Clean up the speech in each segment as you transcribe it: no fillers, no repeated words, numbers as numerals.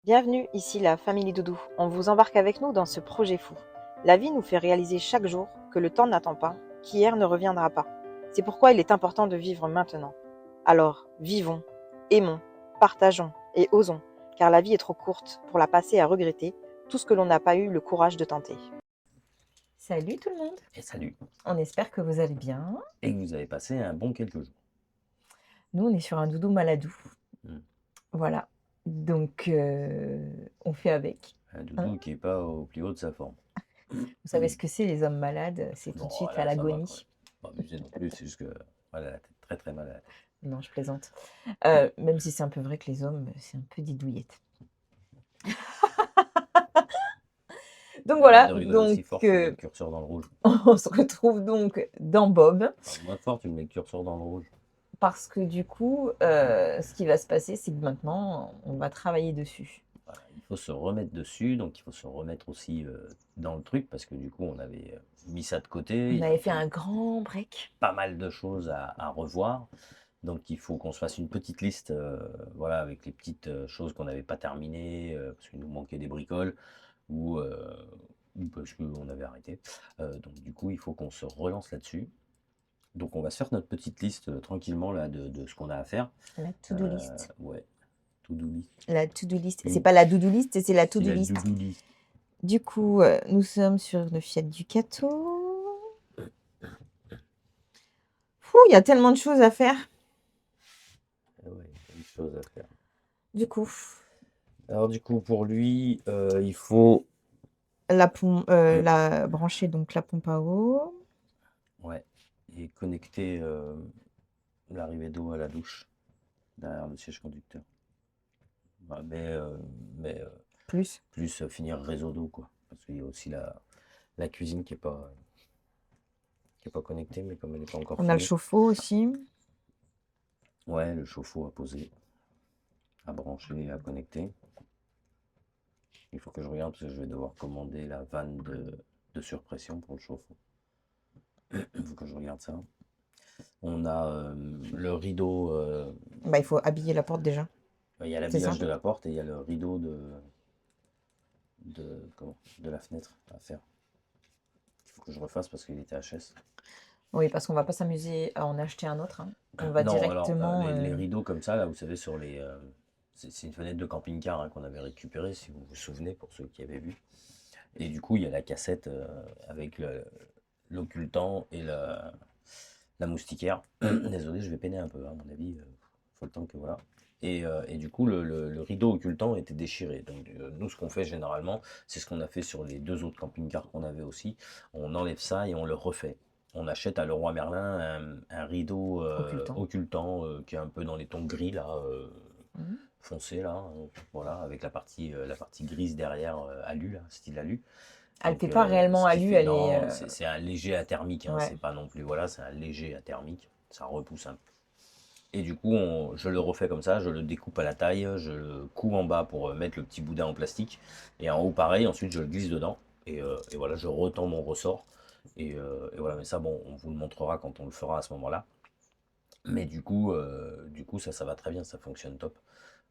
Bienvenue, ici la Famille Doudou. On vous embarque avec nous dans ce projet fou. La vie nous fait réaliser chaque jour que le temps n'attend pas, qu'hier ne reviendra pas. C'est pourquoi il est important de vivre maintenant. Alors, vivons, aimons, partageons et osons, car la vie est trop courte pour la passer à regretter tout ce que l'on n'a pas eu le courage de tenter. Salut tout le monde, Et salut. on espère que vous allez bien. Et que vous avez passé un bon quelques jours. Nous, on est sur un doudou maladou. Mm. Voilà, donc on fait avec. Un doudou qui n'est pas au plus haut de sa forme. Vous savez ce que c'est, les hommes malades, c'est tout de Bon, suite à là, ça va quand même. l'agonie. Pas abuser non plus, c'est juste que voilà, la tête très très mal à la tête. Non, je plaisante. Même si c'est un peu vrai que les hommes, c'est un peu des douillettes. Donc Arrête voilà, de rigoler aussi fort, tu mets le curseur dans le rouge. on se retrouve donc dans Bob, Parle moins fort, tu mets le curseur dans le rouge. parce que du coup, ce qui va se passer, c'est que maintenant, on va travailler dessus. Voilà, il faut se remettre dessus, donc il faut se remettre aussi dans le truc, parce que du coup, on avait mis ça de côté. On avait fait un grand break. Pas mal de choses à revoir. Donc il faut qu'on se fasse une petite liste, voilà, avec les petites choses qu'on n'avait pas terminées, parce qu'il nous manquait des bricoles, ou, ou parce qu'on avait arrêté. Donc du coup, il faut qu'on se relance là-dessus. Donc on va se faire notre petite liste tranquillement là de ce qu'on a à faire. La to-do list. Ouais, to-do list. La to-do list. Une- C'est pas la do-do list, c'est la C'est to-do la list. to-do list. Du coup, nous sommes sur le Fiat Ducato. Fou, il y a tellement de choses à faire. Ouais, il y a une chose à faire. Du coup, Alors du coup, pour lui, il faut... la brancher donc la pompe à eau. Ouais, et connecter l'arrivée d'eau à la douche derrière le siège conducteur. Ouais, mais Plus. plus finir réseau d'eau, quoi. Parce qu'il y a aussi la cuisine qui est pas connectée, mais comme elle n'est pas encore On a le finie. chauffe-eau aussi. Ouais, le chauffe-eau à poser, à brancher et à connecter. Il faut que je regarde parce que je vais devoir commander la vanne de surpression pour le chauffe-eau. Il faut que je regarde ça. On a le rideau. Bah, il faut habiller la porte déjà. Il y a C'est ça. l'habillage de la porte et il y a le rideau de la fenêtre à faire. Il faut que je refasse parce qu'il était HS. Oui, parce qu'on va pas s'amuser à en acheter un autre, hein. On va Non, alors directement. les rideaux comme ça, là, vous savez, sur les. C'est une fenêtre de camping-car hein, qu'on avait récupérée, si vous vous souvenez, pour ceux qui avaient vu. Et du coup, il y a la cassette avec l'occultant et la moustiquaire. Désolé, je vais peiner un peu, à mon avis. Faut le temps que voilà. Et du coup, le rideau occultant était déchiré. Donc, nous, ce qu'on fait généralement, c'est ce qu'on a fait sur les deux autres camping-cars qu'on avait aussi. On enlève ça et on le refait. On achète à Leroy Merlin un rideau Occultant. occultant qui est un peu dans les tons gris, là, Mhm. foncé, là. Voilà, avec la partie grise derrière, alu, là, style alu. Elle Donc, fait pas réellement ce qui alu, fait, elle est. non, c'est un léger athermique, hein, Ouais. c'est pas non plus, voilà, c'est un léger athermique, ça repousse un peu. Et du coup, je le refais comme ça, je le découpe à la taille, je le couds en bas pour mettre le petit boudin en plastique, et en haut pareil, ensuite je le glisse dedans, et voilà, je retends mon ressort, et voilà, mais ça, bon, on vous le montrera quand on le fera à ce moment-là. Mais du coup ça va très bien, ça fonctionne top.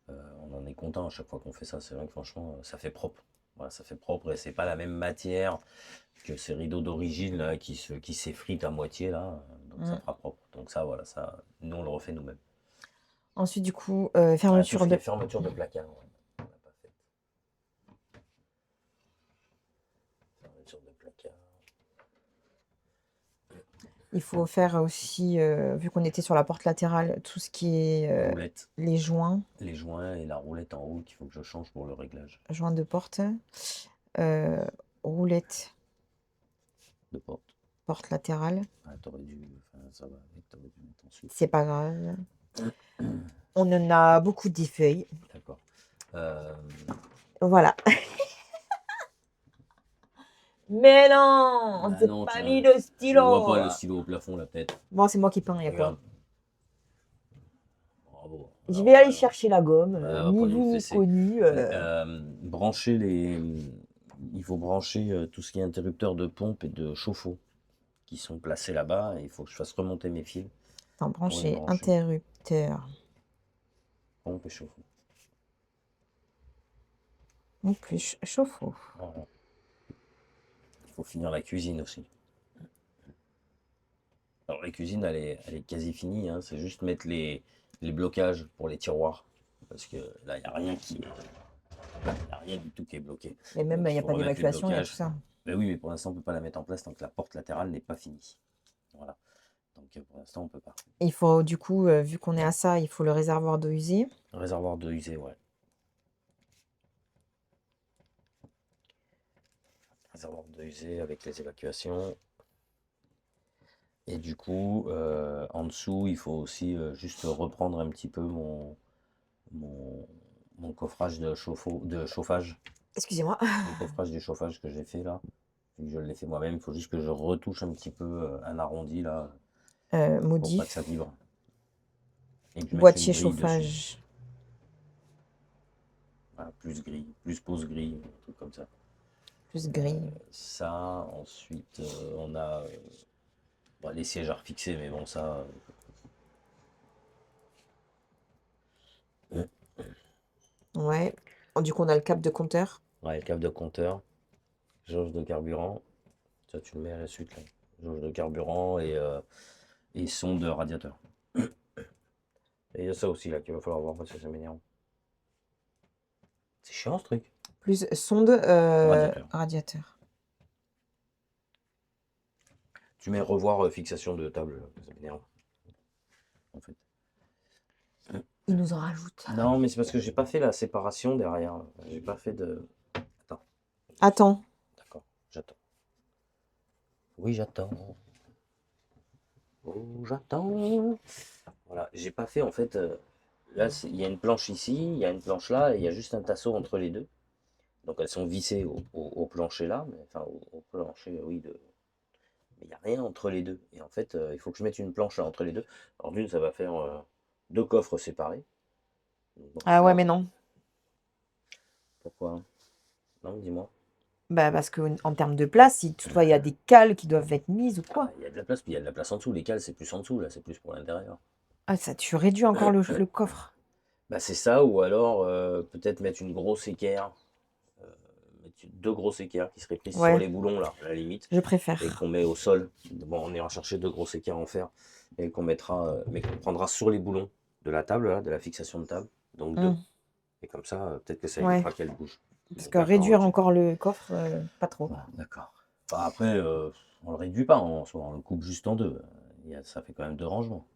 On en est content à chaque fois qu'on fait ça, c'est vrai que franchement, ça fait propre. Voilà, ça fait propre et c'est pas la même matière que ces rideaux d'origine là, qui s'effritent à moitié là, donc ça Mm. fera propre. Donc ça, voilà, ça, nous on le refait nous-mêmes. Ensuite, du coup, Ah, tout fermeture ce qui de. est fermeture de placard, ouais, on l'a pas fait. Fermeture de placard. Il faut faire aussi, vu qu'on était sur la porte latérale, tout ce qui est Roulette, les joints les joints et la roulette en haut qu'il faut que je change pour le réglage joints de porte, euh, roulette, de porte. porte latérale. Ah, t'aurais dû, enfin, ça va, t'aurais dû mettre ensuite. C'est pas grave. On en a beaucoup des feuilles. D'accord. Euh, Voilà. Mais non, on ah s'est non, pas tiens, mis le je le vois stylo. pas le stylo au plafond là peut-être. Bon, c'est moi qui peins, il y a quoi. Regarde. Bravo. Je Alors, vais aller alors, chercher la gomme, on va ni prendre une vu ni fessée. connu. Brancher les. Il faut brancher tout ce qui est interrupteur de pompe et de chauffe-eau qui sont placés là-bas. Et il faut que je fasse remonter mes fils Attends, pour les brancher brancher. interrupteur. Pompe et chauffe-eau. ou plus chauffe-eau. Voilà. Il faut finir la cuisine aussi. Alors la cuisine, elle est quasi finie, hein. C'est juste mettre les blocages pour les tiroirs. Parce que là, il n'y a rien y a rien du tout qui est bloqué. Mais même, Donc il il n'y a faut pas remettre les d'évacuation, il y a tout blocages. ça. Mais oui, mais pour l'instant, on ne peut pas la mettre en place tant que la porte latérale n'est pas finie. Voilà. Donc pour l'instant, on ne peut pas. Il faut, du coup, vu qu'on est à ça, il faut le réservoir d'eau usée. Réservoir d'eau usée, ouais. Réservoir d'eau usée avec les évacuations. Et du coup, en dessous, il faut aussi juste reprendre un petit peu mon, mon coffrage de chauffage. Excusez-moi. Le coffrage du chauffage que j'ai fait là. Vu que je l'ai fait moi-même, il faut juste que je retouche un petit peu un arrondi là pour pas que ça Modif. vibre. Et que je mette une Boîtier grille dessus. chauffage. Voilà, plus grille, plus pose grille, un truc comme ça. Plus grille. Ça, ensuite, on a bon, les sièges à refixer, mais bon, ça. Ouais. Du coup, on a le câble de compteur. Ouais, le câble de compteur, jauge de carburant. Ça, tu le mets à la suite là. Jauge de carburant et sonde de radiateur. Et il y a ça aussi là qu'il va falloir voir parce que ça m'énerve. C'est chiant ce truc. Plus sonde Radiateur. radiateur. Tu mets revoir fixation de table, là, ça m'énerve. En fait. Il nous en rajoute. Non, mais c'est parce que j'ai pas fait la séparation derrière. J'ai pas fait de. Attends, Attends. d'accord, j'attends. Oui, j'attends. Oh, j'attends. Voilà, j'ai pas fait en fait. Là, il y a une planche ici, il y a une planche là, et il y a juste un tasseau entre les deux. Donc elles sont vissées au plancher là, mais enfin au plancher, oui, mais il n'y a rien entre les deux. Et en fait, il faut que je mette une planche là entre les deux. Alors d'une, ça va faire deux coffres séparés. Donc, Ah ouais, ça, mais non. pourquoi? Non, dis-moi. Bah, parce que en termes de place, si toutefois il y a des cales qui doivent être mises ou Ah, quoi. il y a de la place, puis il y a de la place en dessous. Les cales, c'est plus en dessous, là, c'est plus pour l'intérieur. Ah, ça, tu réduis encore le coffre. Bah, c'est ça, ou alors peut-être mettre une grosse équerre, euh, deux grosses équerres qui seraient prises sur Ouais, les boulons, là, à la limite, je et préfère. qu'on met au sol. Bon, on ira chercher deux grosses équerres en fer, et qu'on mettra, mais qu'on prendra sur les boulons de la table, là, de la fixation de table, donc deux. Hmm. Et comme ça, peut-être que ça Ouais. évitera qu'elle bouge. Parce Donc que d'accord, réduire ok. encore le coffre, pas trop. Voilà, d'accord. Bah, après, on le réduit pas en soi, on le coupe juste en deux. Ça fait quand même deux rangements.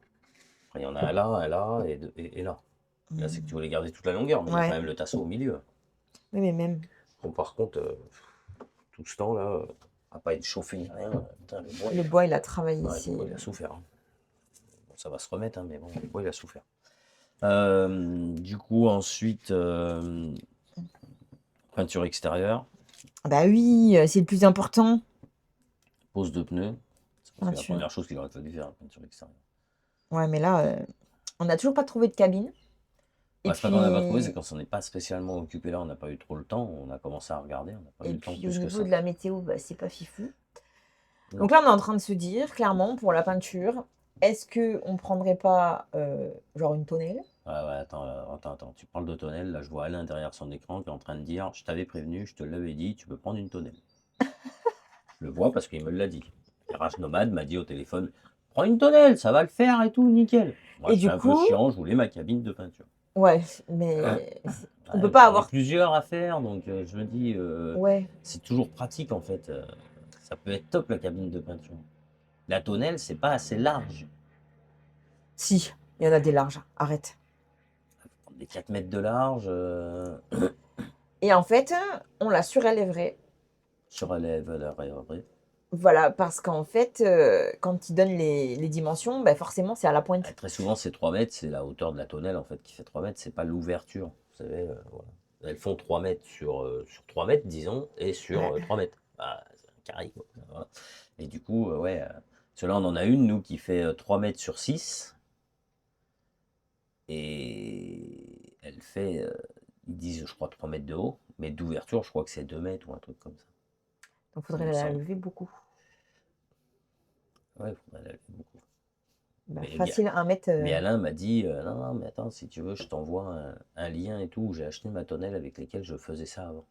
Après, il y en a un là, et là. Là, c'est que tu Hmm. voulais garder toute la longueur, mais il y a quand Ouais. même le tasseau au milieu. Oui, mais même. Bon, par contre, tout ce temps-là, à pas être chauffé ni rien, putain, le bois, Le bois, il a travaillé ouais, ici. le bois, il a souffert, hein. Bon, ça va se remettre, hein, mais bon, le bois, il a souffert. Du coup, ensuite, peinture extérieure, Bah oui, c'est le plus important. pose de pneus. C'est la Peinture. première chose qu'il aurait fallu faire, la peinture extérieure. Ouais, mais là, on n'a toujours pas trouvé de cabine. Et Bah, c'est pas qu'on n'a pas trouvé, c'est puis, qu'on s'en est pas spécialement occupé là, on n'a pas eu trop le temps, on a commencé à regarder, on n'a pas eu et le temps puis au plus que niveau ça. de la météo, bah, c'est pas fifou. Non. Donc là, on est en train de se dire, clairement, pour la peinture, est-ce que on prendrait pas genre une tonnelle? Ouais, ouais, attends, tu parles de tonnelle, là je vois Alain derrière son écran qui est en train de dire, je t'avais prévenu, je te l'avais dit, tu peux prendre une tonnelle. Je le vois parce qu'il me l'a dit. Garage Nomade m'a dit au téléphone, prends une tonnelle, ça va le faire et tout, nickel. Moi Et je suis du un peu coup, chiant, je voulais ma cabine de peinture. ouais, mais on peut Ouais, pas j'en ai avoir. plusieurs à faire, donc je me dis, Ouais, c'est toujours pratique en fait. Ça peut être top la cabine de peinture. La tonnelle, c'est pas assez large. si, il y en a des larges. Arrête. Des 4 mètres de large, Et en fait, on la surélèverait. surélève la rêverie. Voilà, parce qu'en fait, quand ils donnent les dimensions, bah, forcément, c'est à la pointe. Très souvent, c'est 3 mètres, c'est la hauteur de la tonnelle en fait qui fait 3 mètres, c'est pas l'ouverture. Vous savez, voilà. Elles font 3 mètres sur 3 mètres, disons, et sur Ouais. 3 mètres. Bah, c'est un carré, quoi. Voilà. Et du coup, ouais, cela on en a une, nous, qui fait 3 mètres sur 6, et elle fait, ils disent, je crois, 3 mètres de haut, mais d'ouverture, je crois que c'est 2 mètres ou un truc comme ça, Donc, il faudrait me la semble. lever beaucoup. Ouais, il faudrait la lever beaucoup. Bah, Mais, facile, 1 mètre. mais Alain m'a dit, non, non, mais attends, si tu veux, je t'envoie un lien et tout, où j'ai acheté ma tonnelle avec lesquelles je faisais ça avant.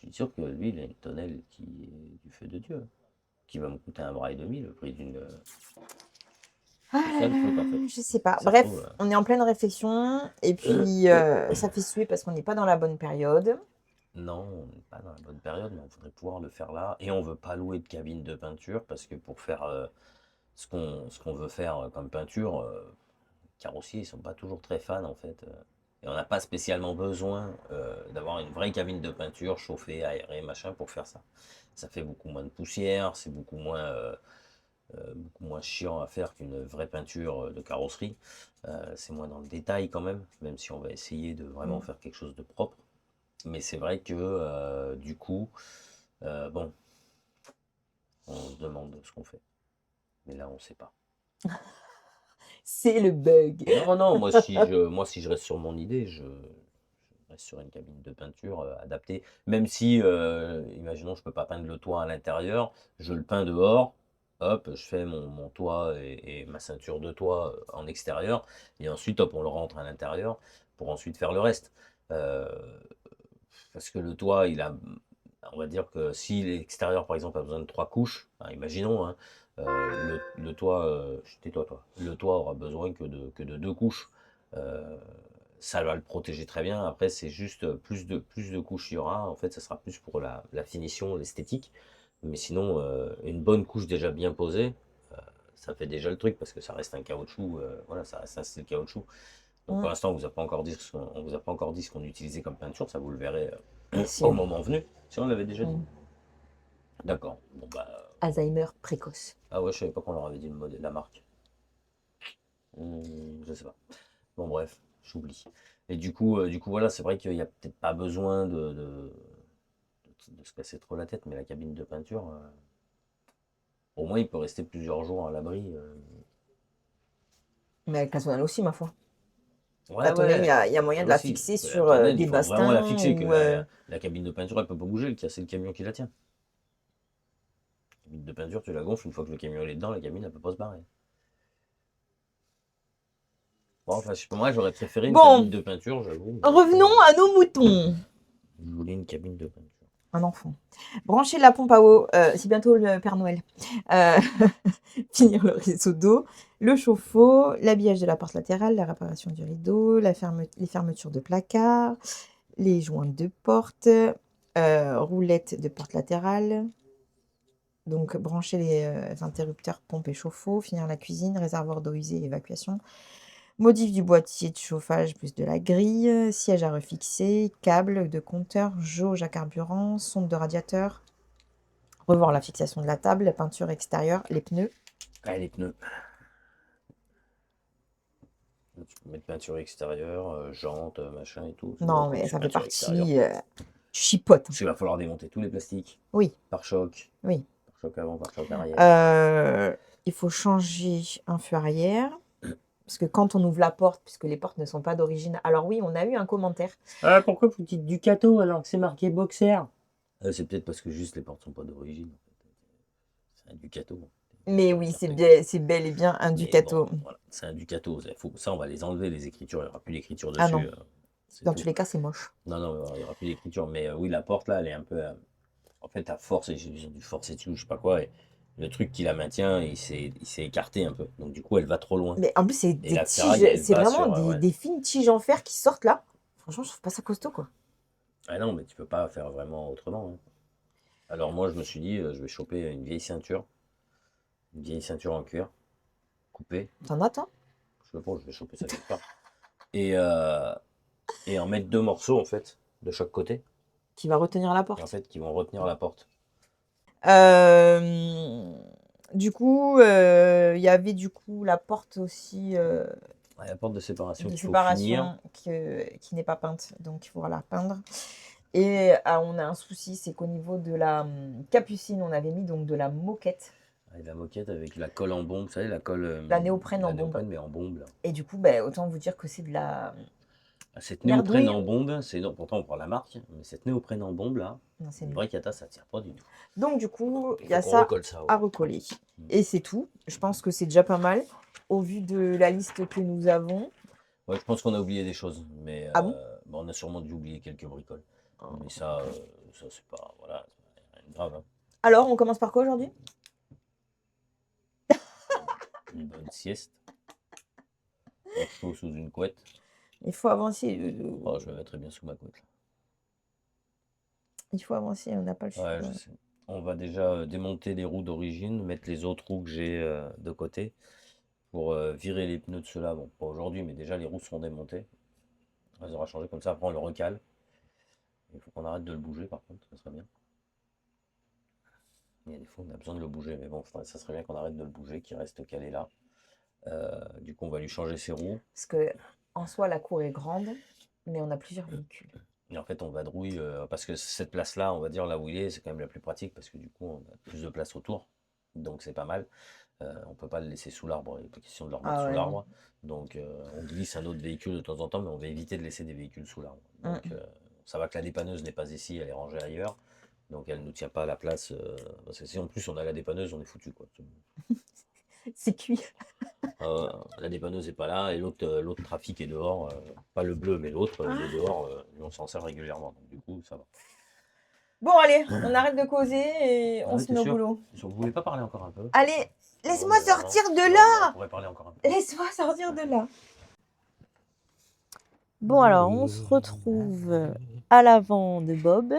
suis sûr que lui, il a une tonnelle qui est du feu de Dieu, qui va me coûter un bras et demi, le prix d'une. Ah C'est là ça le truc en fait. là, je sais pas. Ça se Bref, trouve. on est en pleine réflexion et puis ça fait suer parce qu'on n'est pas dans la bonne période. Non, on n'est pas dans la bonne période, mais on voudrait pouvoir le faire là. Et on veut pas louer de cabine de peinture parce que pour faire ce qu'on veut faire comme peinture, les carrossiers ils sont pas toujours très fans en fait. Et on n'a pas spécialement besoin d'avoir une vraie cabine de peinture chauffée, aérée, machin pour faire ça. Ça fait beaucoup moins de poussière, c'est beaucoup moins chiant à faire qu'une vraie peinture de carrosserie. C'est moins dans le détail quand même, même si on va essayer de vraiment Mm. faire quelque chose de propre. Mais c'est vrai que du coup, bon, on se demande ce qu'on fait. Mais là, on ne sait pas. C'est le bug. Non, non, moi si je reste sur mon idée, je reste sur une cabine de peinture adaptée. Même si, imaginons, je ne peux pas peindre le toit à l'intérieur, je le peins dehors. Hop, je fais mon toit et ma ceinture de toit en extérieur. Et ensuite, hop, on le rentre à l'intérieur pour ensuite faire le reste. Euh, Parce que le toit, on va dire que si l'extérieur, par exemple, a besoin de 3 couches, hein, imaginons, hein, le toit, tais-toi, toi, le toit aura besoin que de 2 couches. Euh, Ça va le protéger très bien. Après, c'est juste plus de couches il y aura. En fait, ça sera plus pour la finition, l'esthétique. Mais sinon, une bonne couche déjà bien posée, euh, ça fait déjà le truc parce que ça reste un caoutchouc. Voilà, ça c'est le caoutchouc. Donc pour Mm. l'instant, on vous a pas encore dit ce qu'on utilisait comme peinture, ça vous le verrez Mais si. au moment venu. Si on l'avait déjà dit. Mm. D'accord. Bon bah. Alzheimer précoce. Ah ouais, je savais pas qu'on leur avait dit la marque. Je sais pas. Bon bref, j'oublie. Et du coup voilà, c'est vrai qu'il n'y a peut-être pas besoin de se casser trop la tête, mais la cabine de peinture, au moins il peut rester plusieurs jours à l'abri. Mais avec la tonnelle aussi, ma foi. Ouais, La tonnelle, il y ouais, a moyen elle de la aussi. fixer La sur tonnelle, il des faut vraiment la bastings fixer, que ou. la cabine de peinture, elle peut pas bouger, c'est le camion qui la tient. La cabine de peinture, tu la gonfles, une fois que le camion est dedans, la cabine, elle peut pas se barrer. Bon, enfin, je sais pas, moi, j'aurais préféré une cabine Bon, de peinture, j'avoue, mais après, revenons à nos moutons. je voulais une cabine de peinture. Un enfant. Brancher la pompe à eau, c'est bientôt le Père Noël. Euh, finir le réseau d'eau, le chauffe-eau, l'habillage de la porte latérale, la réparation du rideau, les fermetures de placard, les jointes de porte, roulettes de porte latérale. Donc brancher les interrupteurs pompe et chauffe-eau, finir la cuisine, réservoir d'eau usée et évacuation. Modif du boîtier de chauffage plus de la grille, siège à refixer, câble de compteur, jauge à carburant, sonde de radiateur, revoir la fixation de la table, la peinture extérieure, les pneus. Ah, les pneus. Tu peux mettre peinture extérieure, jantes, machin et tout. Non, Quoi que mais c'est ça fait peinture extérieure. partie. Tu chipotes. Parce qu'il va falloir démonter tous les plastiques. Oui, Pare-choc. oui. Pare-choc avant, pare-choc arrière. Il faut changer un feu arrière. Parce que quand on ouvre la porte, puisque les portes ne sont pas d'origine. Alors oui, on a eu un commentaire. Ah, pourquoi vous dites Ducato alors que c'est marqué Boxer? C'est peut-être parce que juste les portes sont pas d'origine. C'est un Ducato. Mais oui, c'est bel et bien un Mais bon, Ducato. voilà, c'est un Ducato. Ça, on va les enlever, les écritures. Il n'y aura plus d'écriture Ah dessus. non, C'est dans tout. tous les cas, c'est moche. Non, non, il n'y aura plus d'écriture. Mais oui, la porte là, elle est un peu. En fait, à force, ils ont dû forcer dessus, je sais pas quoi. Et le truc qui la maintient, il s'est écarté un peu. Donc du coup, elle va trop loin. Mais en plus, c'est Et des la ferraille, tiges, elle c'est va vraiment sur. Ouais. des fines tiges en fer qui sortent là. Franchement, je trouve pas ça costaud, quoi. Ah non, mais tu peux pas faire vraiment autrement, hein. Alors moi, je me suis dit, je vais choper une vieille ceinture en cuir, coupée. T'en as, toi? Je sais pas, je vais choper ça quelque part. Et, euh, et en mettre 2 morceaux, en fait, de chaque côté. Qui va retenir la En porte. fait, qui vont retenir la porte. Euh, Du coup, il y avait du coup la porte aussi Ouais, la porte de séparation de qu'il faut finir. séparation qui n'est pas peinte, donc il faudra la peindre. Et on a un souci, c'est qu'au niveau de la capucine, on avait mis donc de la moquette, Et la moquette avec la colle en bombe, vous savez, la colle. la néoprène La en bombe. néoprène, mais en bombe, là. Et du coup, ben, autant vous dire que c'est de la Cette néoprène merdouille. en bombe, non, pourtant on prend la marque, mais cette néoprène en bombe, là, Non, c'est une nul. vraie cata, ça tire pas du tout. Donc du coup, il y Faut a qu'on ça recolle ça. à Ouais. recoller. Et c'est tout. Je pense que c'est déjà pas mal au vu de la liste que nous avons. Ouais, je pense qu'on a oublié des choses, mais Ah bon? bon, on a sûrement dû oublier quelques bricoles. Mais ça c'est pas, voilà, c'est rien de grave, hein. Alors, on commence par quoi aujourd'hui? Une bonne sieste, au chaud sous une couette. Il faut avancer. Oh, je me mettrais bien sous ma couette, là. Il faut avancer, on n'a pas le choix. Ouais, je sais. On va déjà démonter les roues d'origine, mettre les autres roues que j'ai de côté pour virer les pneus de ceux-là. Bon, pas aujourd'hui, mais déjà les roues seront démontées. On les aura changées comme ça, après on le recale. Il faut qu'on arrête de le bouger par contre, ça serait bien. Il y a des fois on a besoin de le bouger, mais bon, ça serait bien qu'on arrête de le bouger, qu'il reste calé là. Du coup, on va lui changer ses roues. Parce que en soi, la cour est grande, mais on a plusieurs véhicules. Et en fait, on vadrouille, parce que cette place-là, on va dire là où il est, c'est quand même la plus pratique, parce que du coup, on a plus de place autour. Donc c'est pas mal. On peut pas le laisser sous l'arbre, il n'est pas question de le remettre Ah sous ouais, non. l'arbre. Donc on glisse un autre véhicule de temps en temps, mais on va éviter de laisser des véhicules sous l'arbre. Donc ça va que la dépanneuse n'est pas ici, elle est rangée ailleurs. Donc elle ne nous tient pas la place. Parce que si en plus on a la dépanneuse, on est foutu, quoi. C'est cuit. La dépanneuse n'est pas là et l'autre trafic est dehors. Pas le bleu, mais l'autre, il est dehors. On s'en sert régulièrement. Donc du coup, ça va. Bon, allez, on arrête de causer et on Ouais, se t'es met au sûr? boulot. Vous voulez pas parler encore un peu? Allez, laisse-moi Non, mais sortir non. de Non, mais là. on pourrait parler encore un peu. Laisse-moi sortir de là. Bon, alors, on se retrouve à l'avant de Bob.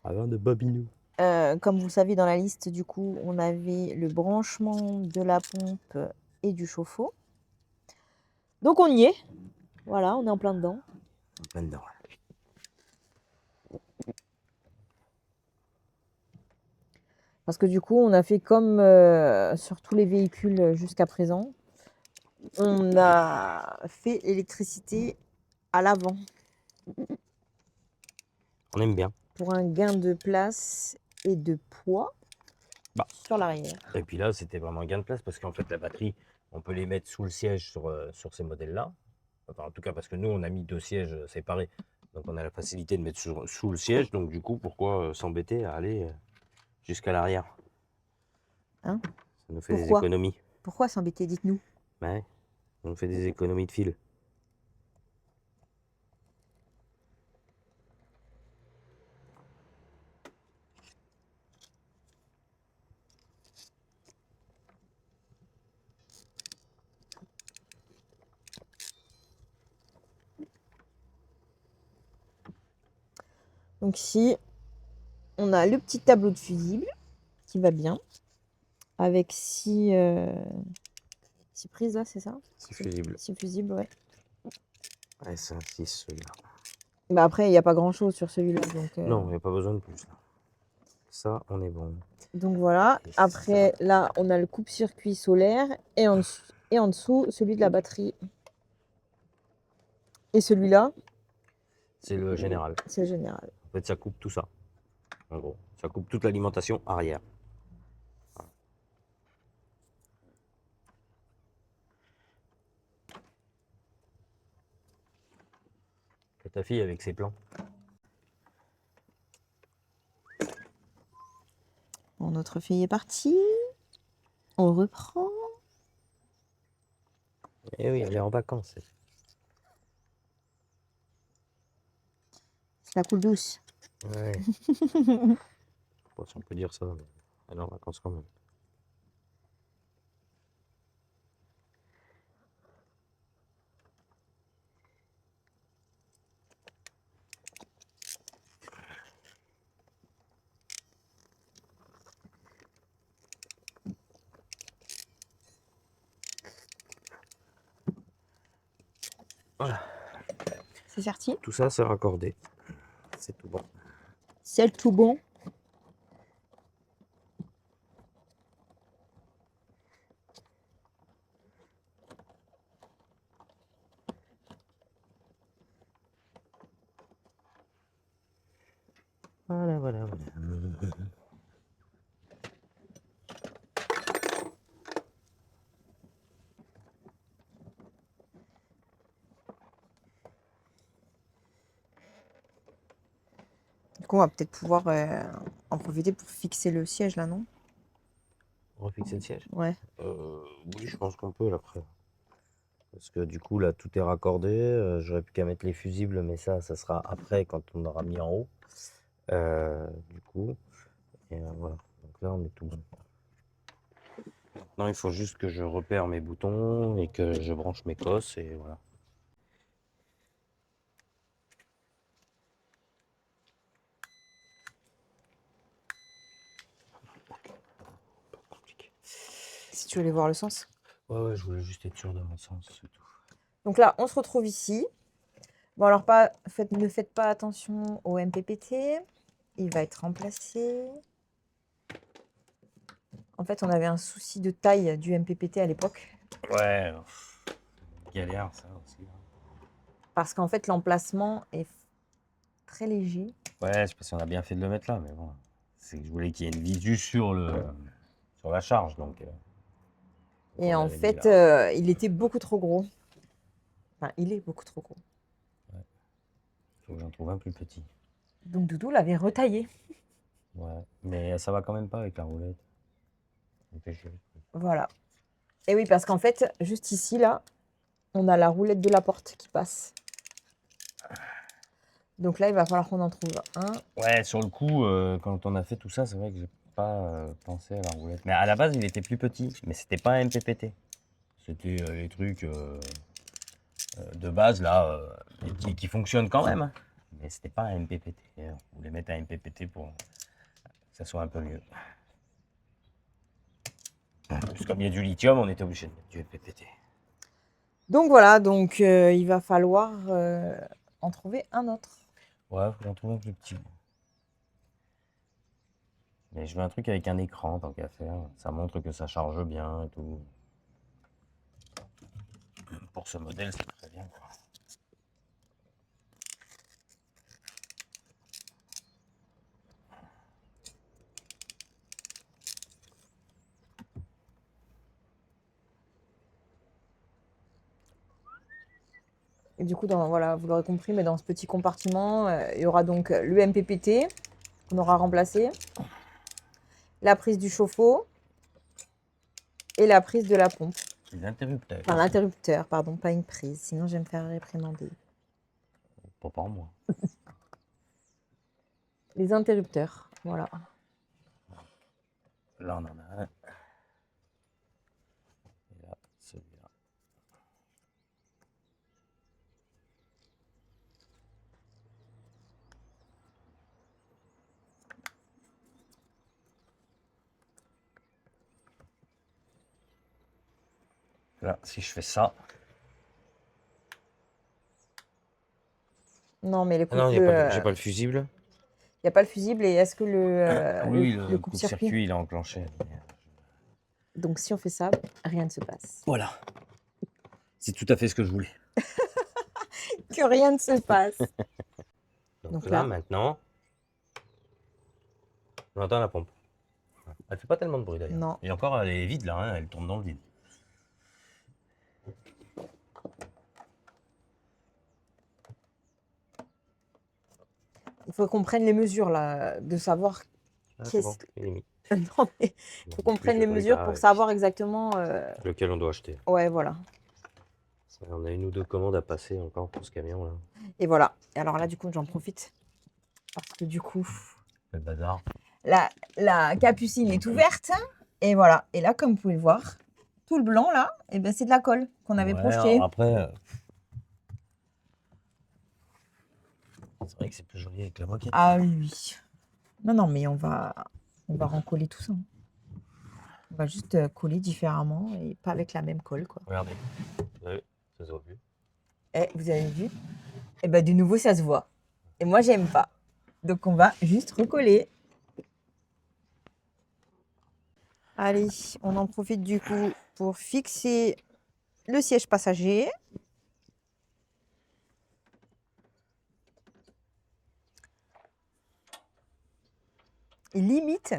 Avant de Bobinou. Comme vous le savez, dans la liste, du coup, on avait le branchement de la pompe et du chauffe-eau. Donc, on y est. Voilà, on est en plein dedans. En plein dedans. Parce que du coup, on a fait comme sur tous les véhicules jusqu'à présent. On a fait l'électricité à l'avant On aime bien. pour un gain de place et de poids sur l'arrière. Et puis là, c'était vraiment un gain de place parce qu'en fait, la batterie, on peut les mettre sous le siège sur ces modèles-là. Enfin, en tout cas, parce que nous, on a mis 2 sièges séparés. Donc, on a la facilité de mettre sous le siège. Donc, du coup, pourquoi s'embêter à aller jusqu'à l'arrière? Hein? Ça nous fait des Pourquoi? économies. Pourquoi s'embêter? Dites-nous. Ouais, ça nous fait des économies de fil. Donc ici, on a le petit tableau de fusible qui va bien. Avec 6 prises là, c'est ça? 6 fusibles. 6 fusibles, ouais. Ouais, c'est un 6 celui-là. Bah après, il n'y a pas grand chose sur celui-là. Donc, Non, il n'y a pas besoin de plus. Là. Ça, on est bon. donc voilà. Et Après, là, on a le coupe-circuit solaire et en dessous, celui de la batterie. Et celui-là, c'est le général. c'est le général. En fait, ça coupe tout ça. En gros, ça coupe toute l'alimentation arrière. Voilà. Et ta fille avec ses plans. Bon, notre fille est partie. On reprend. Eh oui, elle est en vacances. C'est la coule douce. Ouais. Bon, si on peut dire ça, mais elle est en vacances quand même. Voilà. C'est sorti. Tout ça, c'est raccordé. C'est tout bon. C'est tout bon. Voilà, voilà, voilà. Du coup, on va peut-être pouvoir en profiter pour fixer le siège là, non? On refixer le siège? Ouais. Oui, je pense qu'on peut là, après. Parce que du coup, là, tout est raccordé. J'aurais plus qu'à mettre les fusibles, mais ça sera après quand on aura mis en haut. Du coup, et voilà. Donc là, on est tout bon. Maintenant, il faut juste que je repère mes boutons et que je branche mes cosses et voilà. Pas compliqué. Si tu voulais voir le sens. Ouais, je voulais juste être sûr de mon sens, c'est tout. Donc là, on se retrouve ici. Bon, alors ne faites pas attention au MPPT. Il va être remplacé. En fait, on avait un souci de taille du MPPT à l'époque. Ouais, galère ça aussi. Parce qu'en fait, l'emplacement est très léger. Ouais, c'est parce qu'on a bien fait de le mettre là, mais bon. C'est que je voulais qu'il y ait une visu sur la charge, donc. Et on en l'avait mis fait, là. il était beaucoup trop gros. Enfin, il est beaucoup trop gros. Faut que j'en trouve un plus petit. Donc Doudou l'avait retaillé. Ouais, mais ça va quand même pas avec la roulette. Ça me fait chier. Voilà. Et oui, parce qu'en fait, juste ici, là, on a la roulette de la porte qui passe. Donc là, il va falloir qu'on en trouve un. Ouais, sur le coup, quand on a fait tout ça, c'est vrai que j'ai pas pensé à la roulette. Mais à la base, il était plus petit, mais c'était pas un MPPT. C'était les trucs de base là, qui fonctionnent quand même, hein. Mais c'était pas un MPPT. On voulait mettre un MPPT pour que ça soit un peu mieux. Parce que comme il y a du lithium, on était obligé de mettre du MPPT. Donc voilà, donc il va falloir en trouver un autre. Ouais, faut en trouver un plus petit. Mais je veux un truc avec un écran tant qu'à faire. Ça montre que ça charge bien et tout. Pour ce modèle, c'est très bien, quoi. Et du coup, voilà, vous l'aurez compris, mais dans ce petit compartiment, il y aura donc le MPPT qu'on aura remplacé, la prise du chauffe-eau et la prise de la pompe. Les interrupteurs. Enfin, l'interrupteur, pardon, pas une prise, sinon je vais me faire réprimander. Pas par moi. Les interrupteurs, voilà. Là, on en a un. Et là, celui-là. Là, si je fais ça. Non, mais Ah non, j'ai pas le fusible. il n'y a pas le fusible et est-ce que Oui, le le coupe-circuit coupe-circuit, il est enclenché. Donc si on fait ça, rien ne se passe. Voilà. C'est tout à fait ce que je voulais. Que rien ne se passe. Donc Donc là, là. maintenant, on entend la pompe. Elle fait pas tellement de bruit d'ailleurs. Non. Et encore, elle est vide là, hein, elle tourne dans le vide. Il faut qu'on prenne les mesures là, de savoir Ah, c'est qu'est-ce bon, il est mis. Non, mais il faut qu'on prenne les mesures pour savoir exactement. Lequel on doit acheter. Ouais, voilà. On a une ou deux commandes à passer encore pour ce camion là. Et voilà. Et alors là, du coup, j'en profite. Parce que du coup, Le bazar. la capucine est ouverte. Et voilà. Et là, comme vous pouvez le voir, tout le blanc là, eh ben, c'est de la colle qu'on avait projetée. Alors après, c'est vrai que c'est plus joli avec la moquette. Ah oui, oui. Non, non, mais on va recoller tout ça. On va juste coller différemment et pas avec la même colle, quoi. Regardez. Vous avez vu, ça se voit plus. Eh, vous avez vu? Eh ben, de nouveau, ça se voit. Et moi, j'aime pas. Donc, on va juste recoller. Allez, on en profite du coup pour fixer le siège passager. Et limite,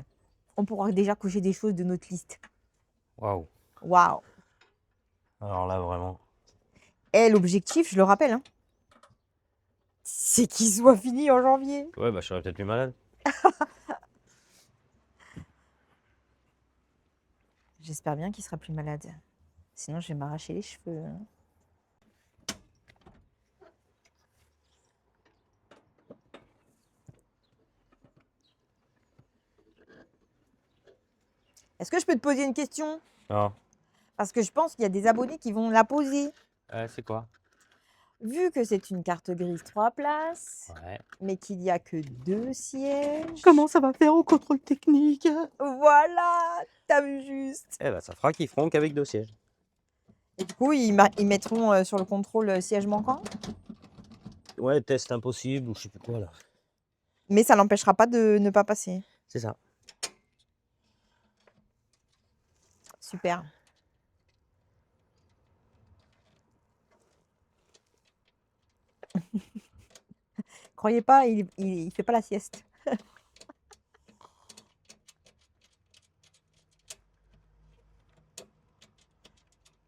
on pourra déjà cocher des choses de notre liste. Waouh. Waouh! Alors là, vraiment. Et l'objectif, je le rappelle, hein, c'est qu'il soit fini en janvier. Ouais, bah je serais peut-être plus malade. J'espère bien qu'il sera plus malade. Sinon, je vais m'arracher les cheveux, hein. Est-ce que je peux te poser une question? Non. Parce que je pense qu'il y a des abonnés qui vont la poser. C'est quoi? Vu que c'est une carte grise 3 places, Ouais. mais qu'il n'y a que 2 sièges. Comment ça va faire au contrôle technique? Voilà, t'as vu juste. Eh ben, ça fera qu'ils feront qu'avec 2 sièges. Et du coup, ils mettront sur le contrôle siège manquant. Ouais, test impossible ou je sais plus quoi là. Mais ça n'empêchera pas de ne pas passer. C'est ça. Super. Croyez pas, il fait pas la sieste.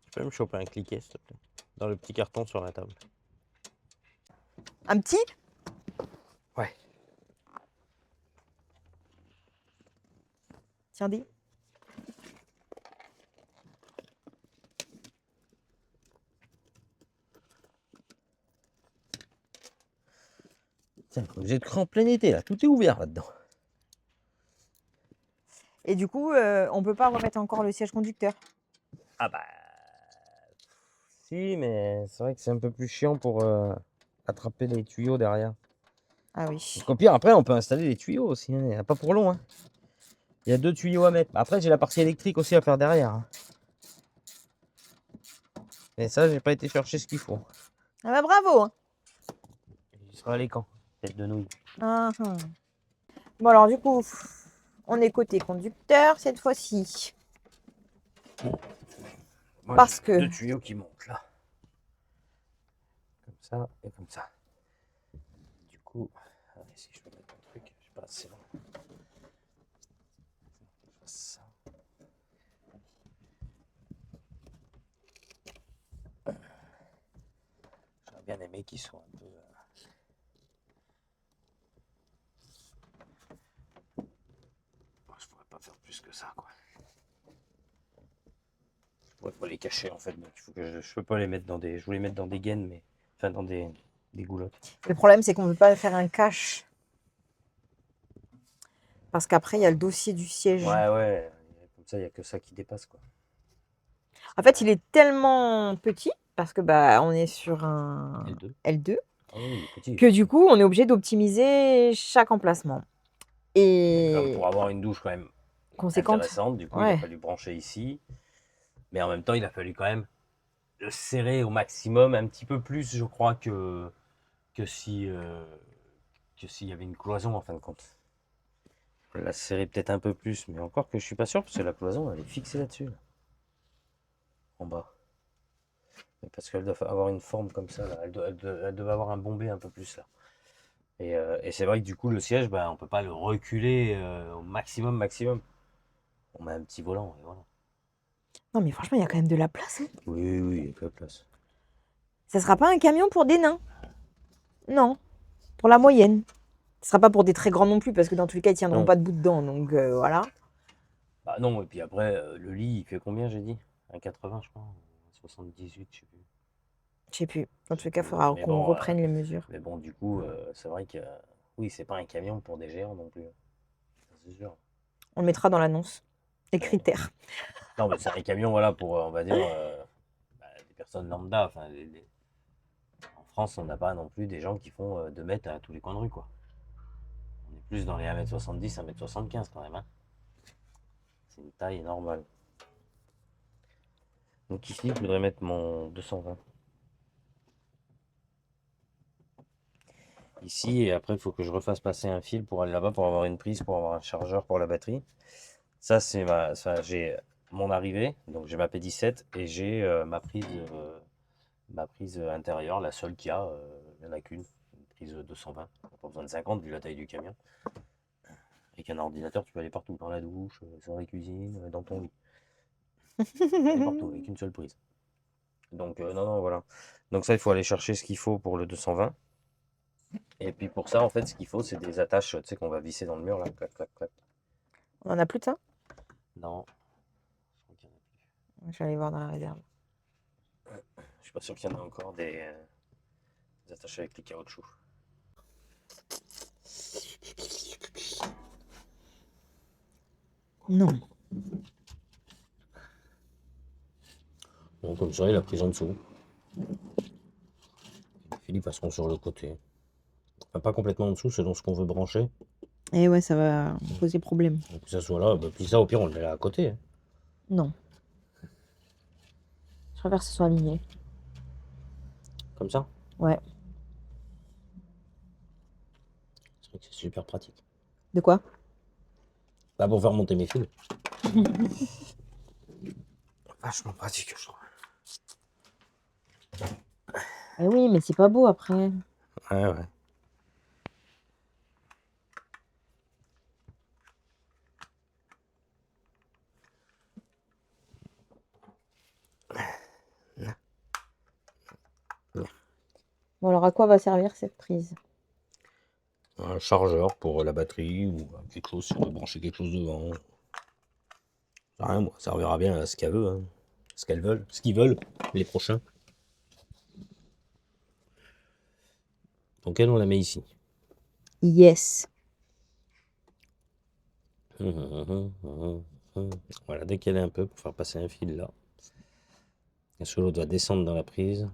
Tu peux me choper un cliquet, s'il te plaît? Dans le petit carton sur la table. Un petit? Ouais. Tiens, dis. Tiens, vous êtes cru en plein été là, tout est ouvert là-dedans. Et du coup, on peut pas remettre encore le siège conducteur. Ah bah. Si, mais c'est vrai que c'est un peu plus chiant pour attraper les tuyaux derrière. Ah oui. Donc au pire, après, on peut installer les tuyaux aussi. Il n'y a pas pour long. Hein. Il y a 2 tuyaux à mettre. Après, j'ai la partie électrique aussi à faire derrière. Hein. Et ça, j'ai pas été chercher ce qu'il faut. Ah bah bravo. Hein. Il sera à l'écran. Tête de nouille. Ah, ah. Bon alors du coup, on est côté conducteur cette fois-ci. Moi, Parce j'ai que... 2 tuyaux qui montent là. Comme ça et comme ça. Du coup, allez, si je peux mettre un truc, je sais pas, c'est long. Je fasse ça. J'aurais bien aimé qu'ils soient un peu. Bon, je pourrais pas faire plus que ça, quoi. Je pourrais pas les cacher en fait, donc il faut que je peux pas les mettre dans des. Je voulais les mettre dans des gaines, mais. Enfin, dans des goulottes. Le problème, c'est qu'on ne peut pas faire un cache. Parce qu'après, il y a le dossier du siège. Ouais. Comme ça, il n'y a que ça qui dépasse, quoi. En fait, il est tellement petit, parce que bah, on est sur un L2. L2, Ah oui, il est petit. que du coup, on est obligé d'optimiser chaque emplacement. Comme Et pour avoir une douche quand même conséquente, intéressante, du coup, il a ouais. fallu brancher ici. Mais en même temps, il a fallu quand même le serrer au maximum, un petit peu plus, je crois, que si s'il y avait une cloison en fin de compte. On l'a serré peut-être un peu plus, mais encore que je suis pas sûr, parce que la cloison, elle est fixée là-dessus, là, en bas. Mais parce qu'elle doit avoir une forme comme ça, là. Elle devait avoir un bombé un peu plus là. Et c'est vrai que du coup, le siège, bah, on peut pas le reculer au maximum. On met un petit volant, et voilà. Non, mais franchement, il y a quand même de la place. Hein. Oui, il y a que la place. Ça sera pas un camion pour des nains. Non, pour la moyenne. Ce sera pas pour des très grands non plus, parce que dans tous les cas, ils tiendront Non. pas debout dedans. Donc voilà. Bah non, et puis après, le lit, il fait combien, j'ai dit? 1,80, je crois. 78, je sais plus. Je sais plus. Dans tous les cas, il faudra Mais qu'on bon, reprenne les mesures. Mais bon, du coup, c'est vrai que oui, c'est pas un camion pour des géants non plus. Ça, c'est sûr. On le mettra dans l'annonce. Les Ouais. critères. Non, mais c'est un camion, voilà, pour, on va dire, des personnes lambda. Enfin, en France, on n'a pas non plus des gens qui font 2 mètres à tous les coins de rue, quoi. On est plus dans les 1,70 m, 1,75 m quand même. Hein. C'est une taille normale. Donc ici, je voudrais mettre mon 220. Ici, et après, il faut que je refasse passer un fil pour aller là-bas, pour avoir une prise, pour avoir un chargeur pour la batterie. Ça, c'est j'ai mon arrivée, donc j'ai ma P17 et j'ai ma prise intérieure, la seule qu'il y a, il n'y en a qu'une, une prise 220, pas besoin de 50 vu la taille du camion. Avec un ordinateur, tu peux aller partout, dans la douche, dans la cuisine, dans ton lit. Aller partout, avec une seule prise. Donc, non, voilà. Donc ça, il faut aller chercher ce qu'il faut pour le 220. Et puis pour ça, en fait, ce qu'il faut, c'est des attaches, tu sais, qu'on va visser dans le mur, là, clac, clac, clac. On en a plus de ça? Non, je crois qu'il y en a plus. Je vais aller voir dans la réserve. Je suis pas sûr qu'il y en a encore des attaches avec les caoutchoucs. Non. Donc comme ça, il a prise en dessous. Les fils passeront sur le côté. Enfin, pas complètement en dessous, selon ce qu'on veut brancher. Et ouais, ça va poser problème. Donc que ça soit là, bah, puis ça au pire on le met là à côté. Hein. Non. Je préfère que ce soit aligné. Comme ça. Ouais. C'est vrai que c'est super pratique. De quoi? Pas pour faire monter mes fils. Vachement pratique, je trouve. Eh oui, mais c'est pas beau après. Ouais, ouais. Bon, alors à quoi va servir cette prise? Un chargeur pour la batterie ou quelque chose si on veut brancher quelque chose devant. Rien, moi, ça servira bien à ce qu'elle veut, hein. Ce qu'elles veulent, ce qu'ils veulent, les prochains. Donc elle, on la met ici. Yes. Voilà, dès qu'elle est un peu pour faire passer un fil là. Parce que l'autre doit descendre dans la prise.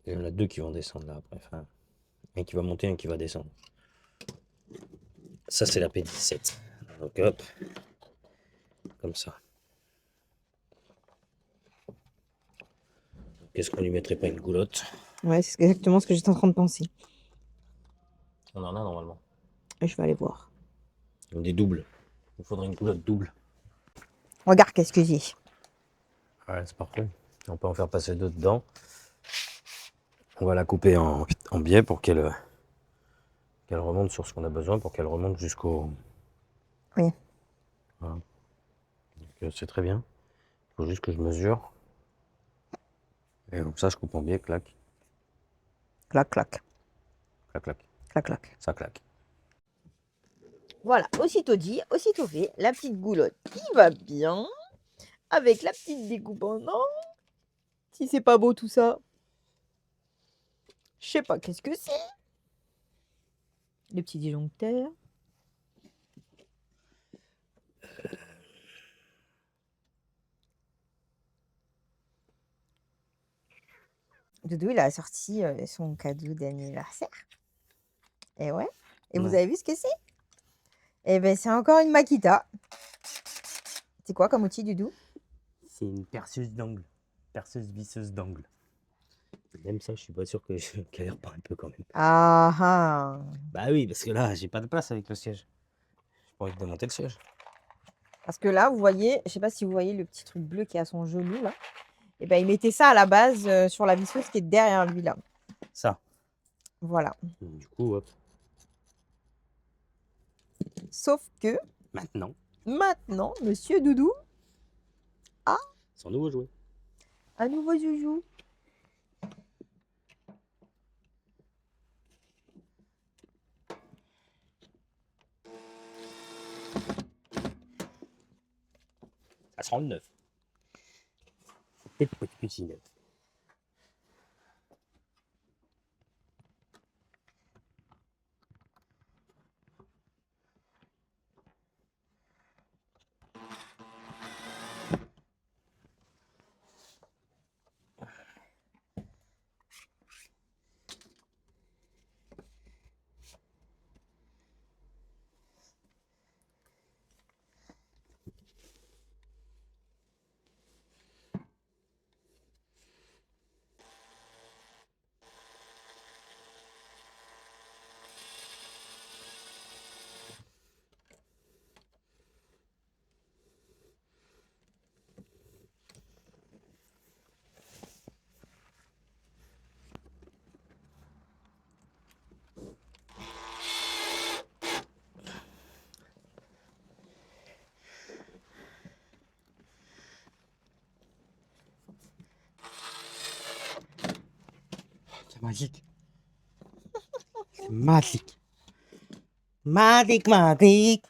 Il y en a deux qui vont descendre là après. Enfin, un qui va monter, un qui va descendre. Ça, c'est la P17. Donc hop, comme ça. Qu'est-ce qu'on lui mettrait pas une goulotte? Ouais, c'est exactement ce que j'étais en train de penser. On en a normalement. Je vais aller voir. Des doubles. Il faudrait une goulotte double. Regarde qu'est-ce que j'ai. Ouais, c'est parfait. On peut en faire passer deux dedans. On va la couper en biais pour qu'elle remonte sur ce qu'on a besoin, pour qu'elle remonte jusqu'au... Oui. Voilà. Donc, c'est très bien. Il faut juste que je mesure. Et comme ça, je coupe en biais, clac, Clac, clac. clac, clac. Clac, clac. Ça claque. Voilà, aussitôt dit, aussitôt fait, la petite goulotte qui va bien, avec la petite découpe en or. Si c'est pas beau tout ça, je sais pas qu'est-ce que c'est. Les petits disjoncteurs. Doudou, il a sorti son cadeau d'anniversaire. Et ouais. Et vous Ouais. avez vu ce que c'est? Eh ben, c'est encore une Makita. C'est quoi comme outil, Doudou? C'est une perceuse d'angle. Perceuse visseuse d'angle. Même ça, je suis pas sûr que je galère pas un peu quand même. Ah ah. Bah oui, parce que là, j'ai pas de place avec le siège. J'ai pas envie de démonter le siège. Parce que là, vous voyez, je sais pas si vous voyez le petit truc bleu qui est à son genou là. Et ben, il mettait ça à la base sur la visseuse qui est derrière lui là. Ça. Voilà. Du coup, hop. Sauf que Maintenant, maintenant, Monsieur Doudou a son nouveau jouet. un nouveau joujou. Ça sera le neuf. Peut-être petit neuf. C'est magique. C'est magique. Magique, magique.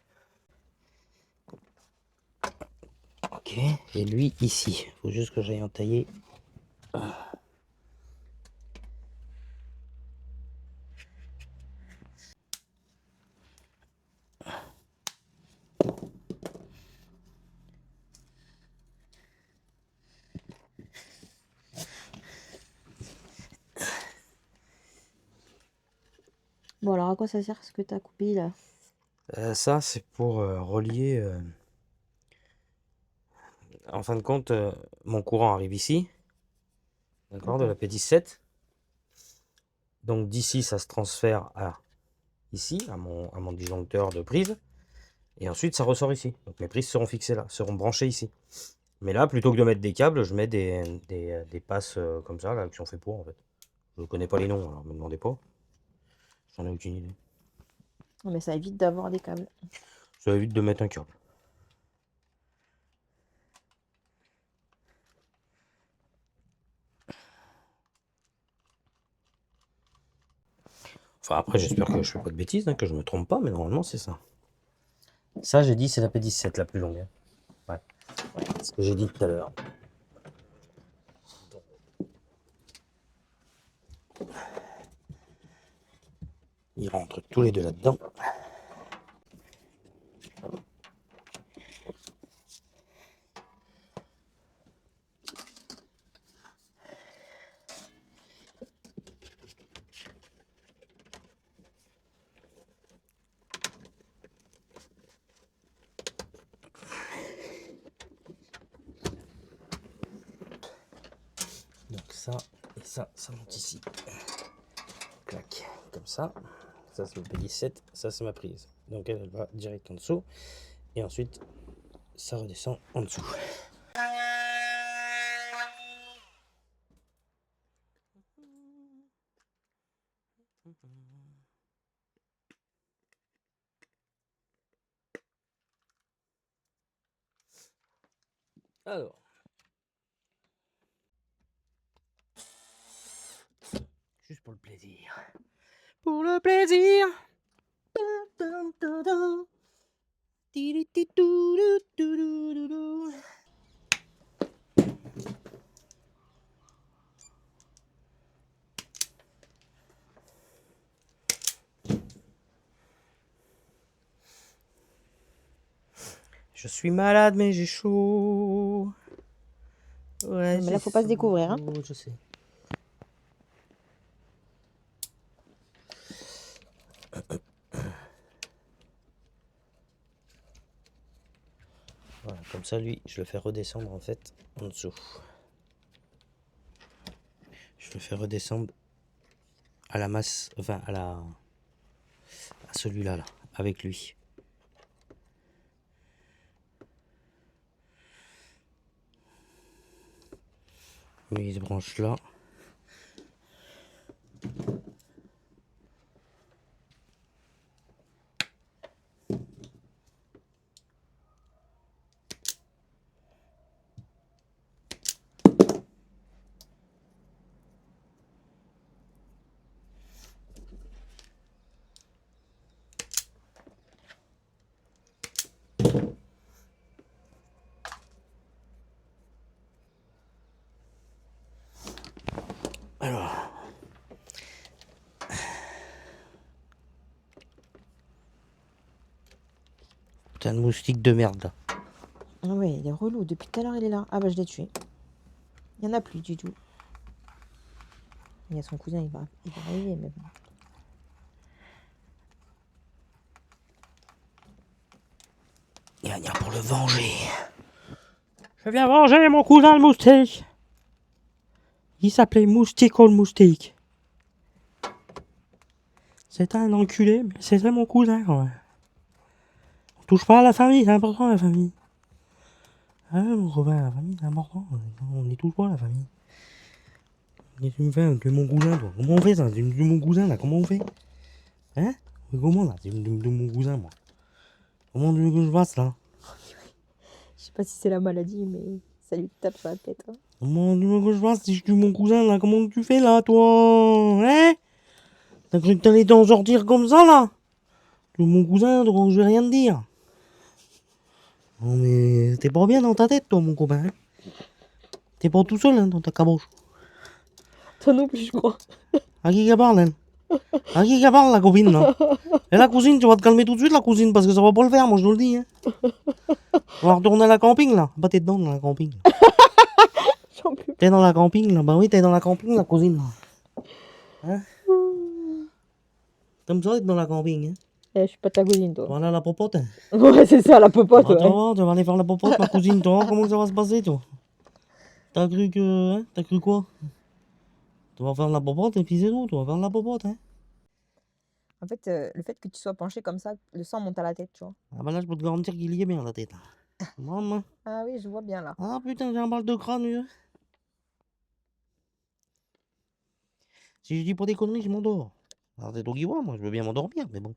Ok, et lui ici. Faut juste que j'aille en tailler. Bon, alors à quoi ça sert ce que t'as coupé là? Ça, c'est pour relier. En fin de compte, mon courant arrive ici, d'accord, de la P17. Donc d'ici, ça se transfère à ici, à mon disjoncteur de prise. Et ensuite, ça ressort ici. Donc mes prises seront fixées là, seront branchées ici. Mais là, plutôt que de mettre des câbles, je mets des passes comme ça, là, qui sont faits pour, en fait. Je ne connais pas les noms, alors ne me demandez pas. J'en ai aucune idée. Mais ça évite d'avoir des câbles. Ça évite de mettre un câble. Enfin, après, j'espère que je fais pas de bêtises, hein, que je me trompe pas, mais normalement, c'est ça. Ça, j'ai dit, c'est la P17, la plus longue. Hein. Ouais. C'est ce que j'ai dit tout à l'heure. Ils rentrent tous les deux là-dedans. Donc ça et ça monte ici. Clac, comme ça. Ça c'est ma P17, ça c'est ma prise. Donc elle va direct en dessous. Et ensuite, ça redescend en dessous. Alors. Juste pour le plaisir. Pour le plaisir. Je suis malade, mais j'ai chaud. Ouais, Mais là, faut pas se découvrir. Hein. Je sais. Voilà, comme ça, lui, je le fais redescendre en fait en dessous. Je le fais redescendre à la masse, enfin à celui-là, là, avec lui. Lui, il se branche là. Alors. Putain de moustique de merde là. Ah ouais, il est relou. Depuis tout à l'heure, il est là. Ah bah, je l'ai tué. Il n'y en a plus du tout. Il y a son cousin, il va arriver, mais bon. Il va venir pour le venger. Je viens venger mon cousin le moustique. Il s'appelait Moustico le moustique. C'est un enculé, mais c'était mon cousin quand même. On touche pas à la famille, c'est important la famille. Ah mon copain, la famille c'est important. On n'y touche pas à la famille. Qu'est-ce que tu me fais? Tu es mon cousin toi. Comment on fait ça? Tu es mon cousin là, comment on fait? Hein? Comment là? Tu es mon cousin moi. Comment tu veux que je fasse là? Je sais pas si c'est la maladie, mais ça lui tape sur la tête. Hein. Comment tu veux que je fasse si je suis mon cousin là? Comment tu fais là toi? Hein? T'as cru que t'allais t'en sortir comme ça là? Tu es mon cousin donc je vais rien te dire. Non mais t'es pas bien dans ta tête toi mon copain. Hein? T'es pas tout seul hein, dans ta caboche. Toi non plus, je crois. À qui qu'elle parle elle? À qui qu'elle parle la copine là? Et la cousine, tu vas te calmer tout de suite la cousine parce que ça va pas le faire, moi je te le dis. Hein. On va retourner à la camping là. Bah t'es dedans dans la camping. J'en peux plus. T'es dans la camping là. Bah oui t'es dans la camping la cousine là. Hein? Comme ça, être dans la camping. Hein. Eh, je suis pas ta cousine, toi. Voilà la popote. Hein. Ouais, c'est ça, la popote, ouais. Attends, tu vas aller faire la popote, ma cousine, toi. Comment ça va se passer, toi? T'as cru que. Hein? T'as cru quoi? Tu vas faire la popote et puis c'est tout, tu vas faire la popote, hein. En fait, le fait que tu sois penché comme ça, le sang monte à la tête, tu vois. Ah bah là, je peux te garantir qu'il y est bien la tête. Maman. Ah oui, je vois bien là. Ah putain, j'ai un mal de crâne, vieux. Si je dis pas des conneries, je m'endors. Alors c'est toi qui vois, moi je veux bien m'endormir, mais bon.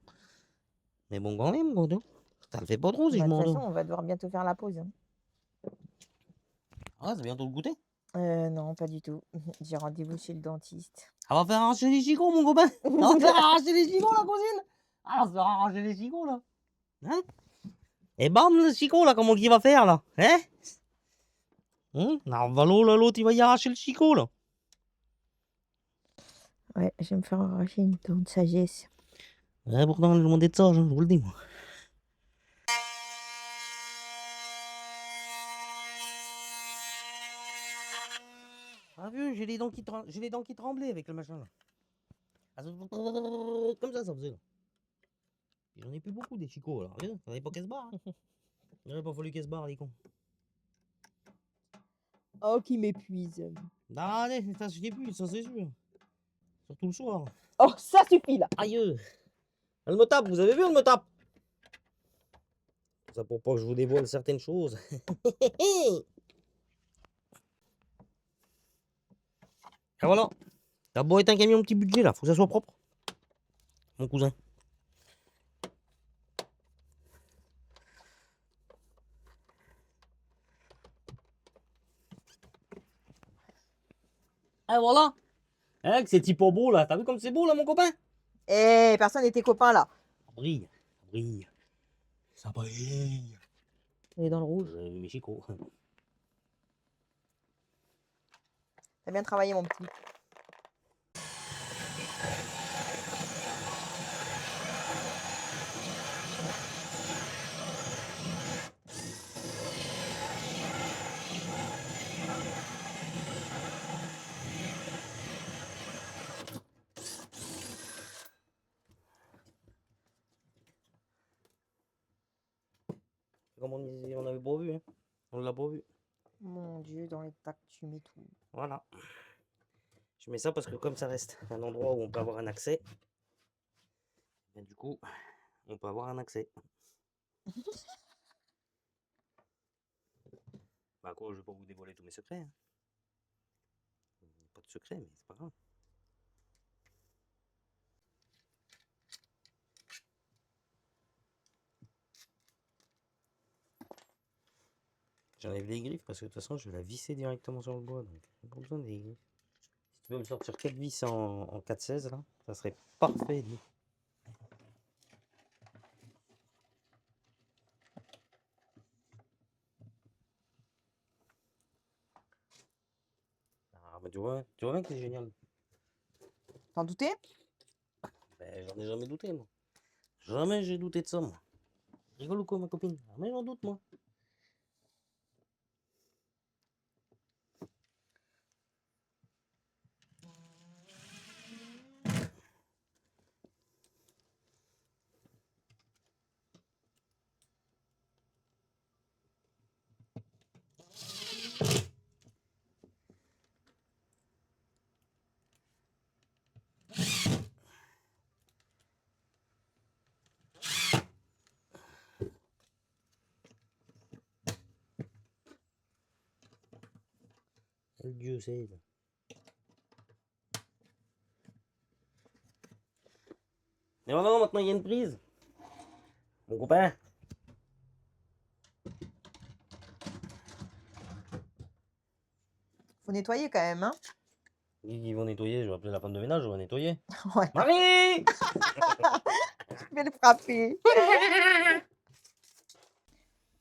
Mais bon, quand même, quoi, tu vois. Ça le fait pas trop si Bah, je de toute façon, m'endors. on va devoir bientôt faire la pause. Hein. Ah, c'est bientôt le goûter. Non, pas du tout. J'ai rendez-vous chez le dentiste. Elle va faire arracher les chicots, mon copain. Elle va faire arracher les chicots, la cousine. Elle va faire arracher les chicots, là. Hein? Et bam, le chicot, là, comment il va faire, là? Hein? Non, va là, l'autre, il va y arracher le chicot, là. Ouais, je vais me faire arracher une dent de sagesse. Ouais, pourtant, je demandais de ça, je vous le dis, moi. Ah, vu, j'ai les dents qui tremblaient avec le machin, là. Ah, comme ça faisait, là. J'en ai plus beaucoup des chicots, là. Regarde, ça n'avait pas qu'à se barre. Hein. Il n'aurait pas fallu qu'elle se barre, les cons. Oh, qui m'épuise. Non, allez, ça suffit plus, ça c'est sûr. Surtout le soir. Oh, ça suffit là. Aïe. Elle me tape, vous avez vu, elle me tape. Ça pour pas que je vous dévoile certaines choses. Et voilà. T'as beau être un camion petit budget là, faut que ça soit propre. Mon cousin. Et voilà. Avec ces petits pots beaux là, t'as vu comme c'est beau là, mon copain? Eh, personne n'est tes copains là. Ça brille, ça brille. Ça brille. Il est dans le rouge. Mes chicots. T'as bien travaillé, mon petit. Comme on avait pas vu, hein. On l'a pas vu. Mon Dieu, dans les tacs, tu mets tout. Voilà. Je mets ça parce que comme ça reste un endroit où on peut avoir un accès, et du coup, on peut avoir un accès. Bah quoi, je vais pas vous dévoiler tous mes secrets. Hein. Pas de secret, mais c'est pas grave. J'enlève les griffes parce que de toute façon, je vais la visser directement sur le bois. Donc, j'ai pas besoin des griffes. Si tu veux me sortir 4 vis en 4-16, là, ça serait parfait. Lui. Ah, bah tu vois bien que c'est génial. T'en doutais? Ben, j'en ai jamais douté, moi. Jamais j'ai douté de ça, moi. Rigole ou quoi, ma copine? Jamais j'en doute, moi. Dieu sait. Mais voilà, maintenant il y a une prise. Mon copain. Faut nettoyer quand même, hein? Ils vont nettoyer, je vais appeler la femme de ménage, je vais nettoyer. Ouais, Marie! je vais le frapper.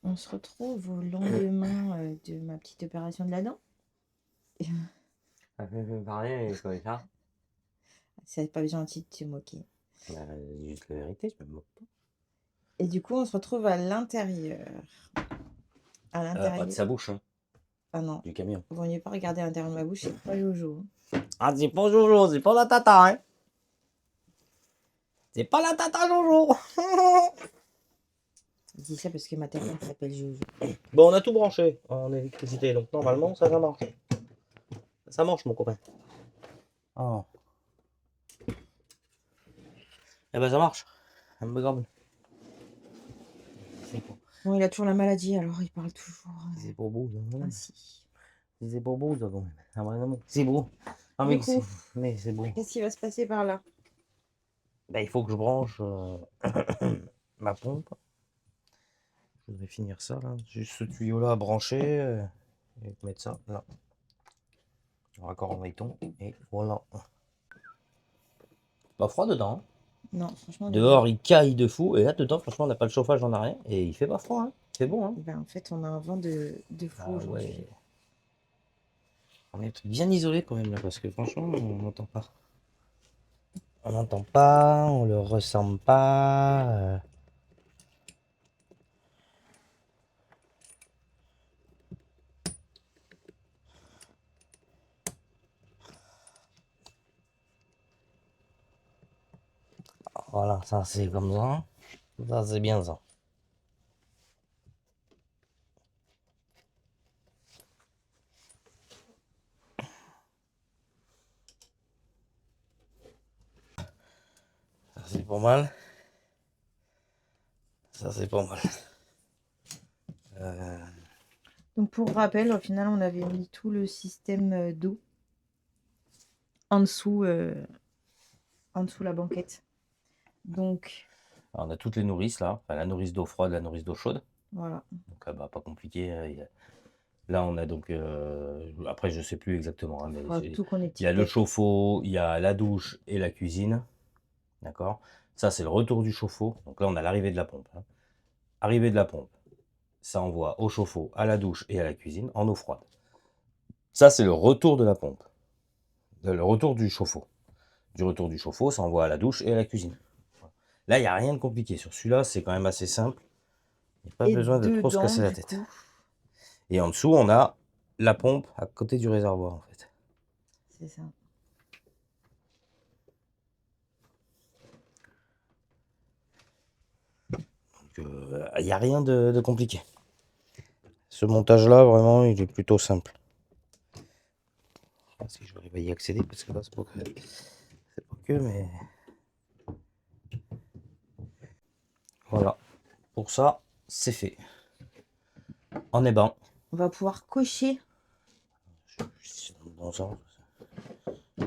On se retrouve au lendemain de ma petite opération de la dent. Ça fait pareil, comme ça. C'est pas gentil de te moquer. Bah, juste la vérité, je me moque pas. Et du coup, on se retrouve à l'intérieur. À l'intérieur. Pas de sa bouche, hein, Ah non, du camion. vous ne pas regarder à l'intérieur de ma bouche, c'est pas Jojo. Ah, c'est pas Jojo, c'est pas la tata, hein. C'est pas la tata Jojo. Je dis ça parce que ma tante s'appelle Jojo. Bon, on a tout branché en électricité, donc normalement ça va marcher. Ça marche, mon copain. Oh. Eh ben ça marche. Impeccable. C'est pour, Bon, il a toujours la maladie, alors il parle toujours c'est pour beau, ça, quand même. ainsi. C'est pour beau, ça, quand même. Ah, vraiment. C'est beau. Ah, Du mais coup, mais c'est beau. qu'est-ce qui va se passer par là? Ben, il faut que je branche ma pompe. Je voudrais finir ça, là. Juste ce tuyau-là à brancher. Et mettre ça là. Raccord en laiton. Et voilà. Pas froid dedans. Hein. Non, franchement, Dehors, il caille de fou. Et là, dedans, franchement, on n'a pas le chauffage, on n'a rien. Et il fait pas froid. Hein. C'est bon. Hein. ben, en fait, on a un vent de fou Ah aujourd'hui. ouais. On est bien isolé quand même là. Parce que franchement, on n'entend pas. On n'entend pas. On le ressent pas. Voilà, ça c'est comme ça. Ça c'est bien ça. Ça c'est pas mal. Ça c'est pas mal. Donc, pour rappel, au final, on avait mis tout le système d'eau en dessous la banquette. Donc, Alors, on a toutes les nourrices là. Enfin, la nourrice d'eau froide, la nourrice d'eau chaude. voilà. Donc bah, pas compliqué. Là on a donc. Après je sais plus exactement. Hein, mais Il faudra tout qu'on il y a le chauffe-eau, il y a la douche et la cuisine. D'accord. Ça c'est le retour du chauffe-eau. Donc là on a l'arrivée de la pompe. Hein. Arrivée de la pompe. Ça envoie au chauffe-eau, à la douche et à la cuisine en eau froide. Ça c'est le retour de la pompe. Le retour du chauffe-eau. Du retour du chauffe-eau, ça envoie à la douche et à la cuisine. Là, il n'y a rien de compliqué. Sur celui-là, c'est quand même assez simple. Il n'y a pas Et besoin de trop se dedans, casser la du tête. coup, Et en dessous, on a la pompe à côté du réservoir, en fait. c'est ça. Donc, il n'y a rien de compliqué. Ce montage-là, vraiment, il est plutôt simple. Je sais pas si je vais arriver à y accéder, parce que là, c'est pas que, mais... Voilà. Pour ça, c'est fait. On est bon. On va pouvoir cocher Dans ça,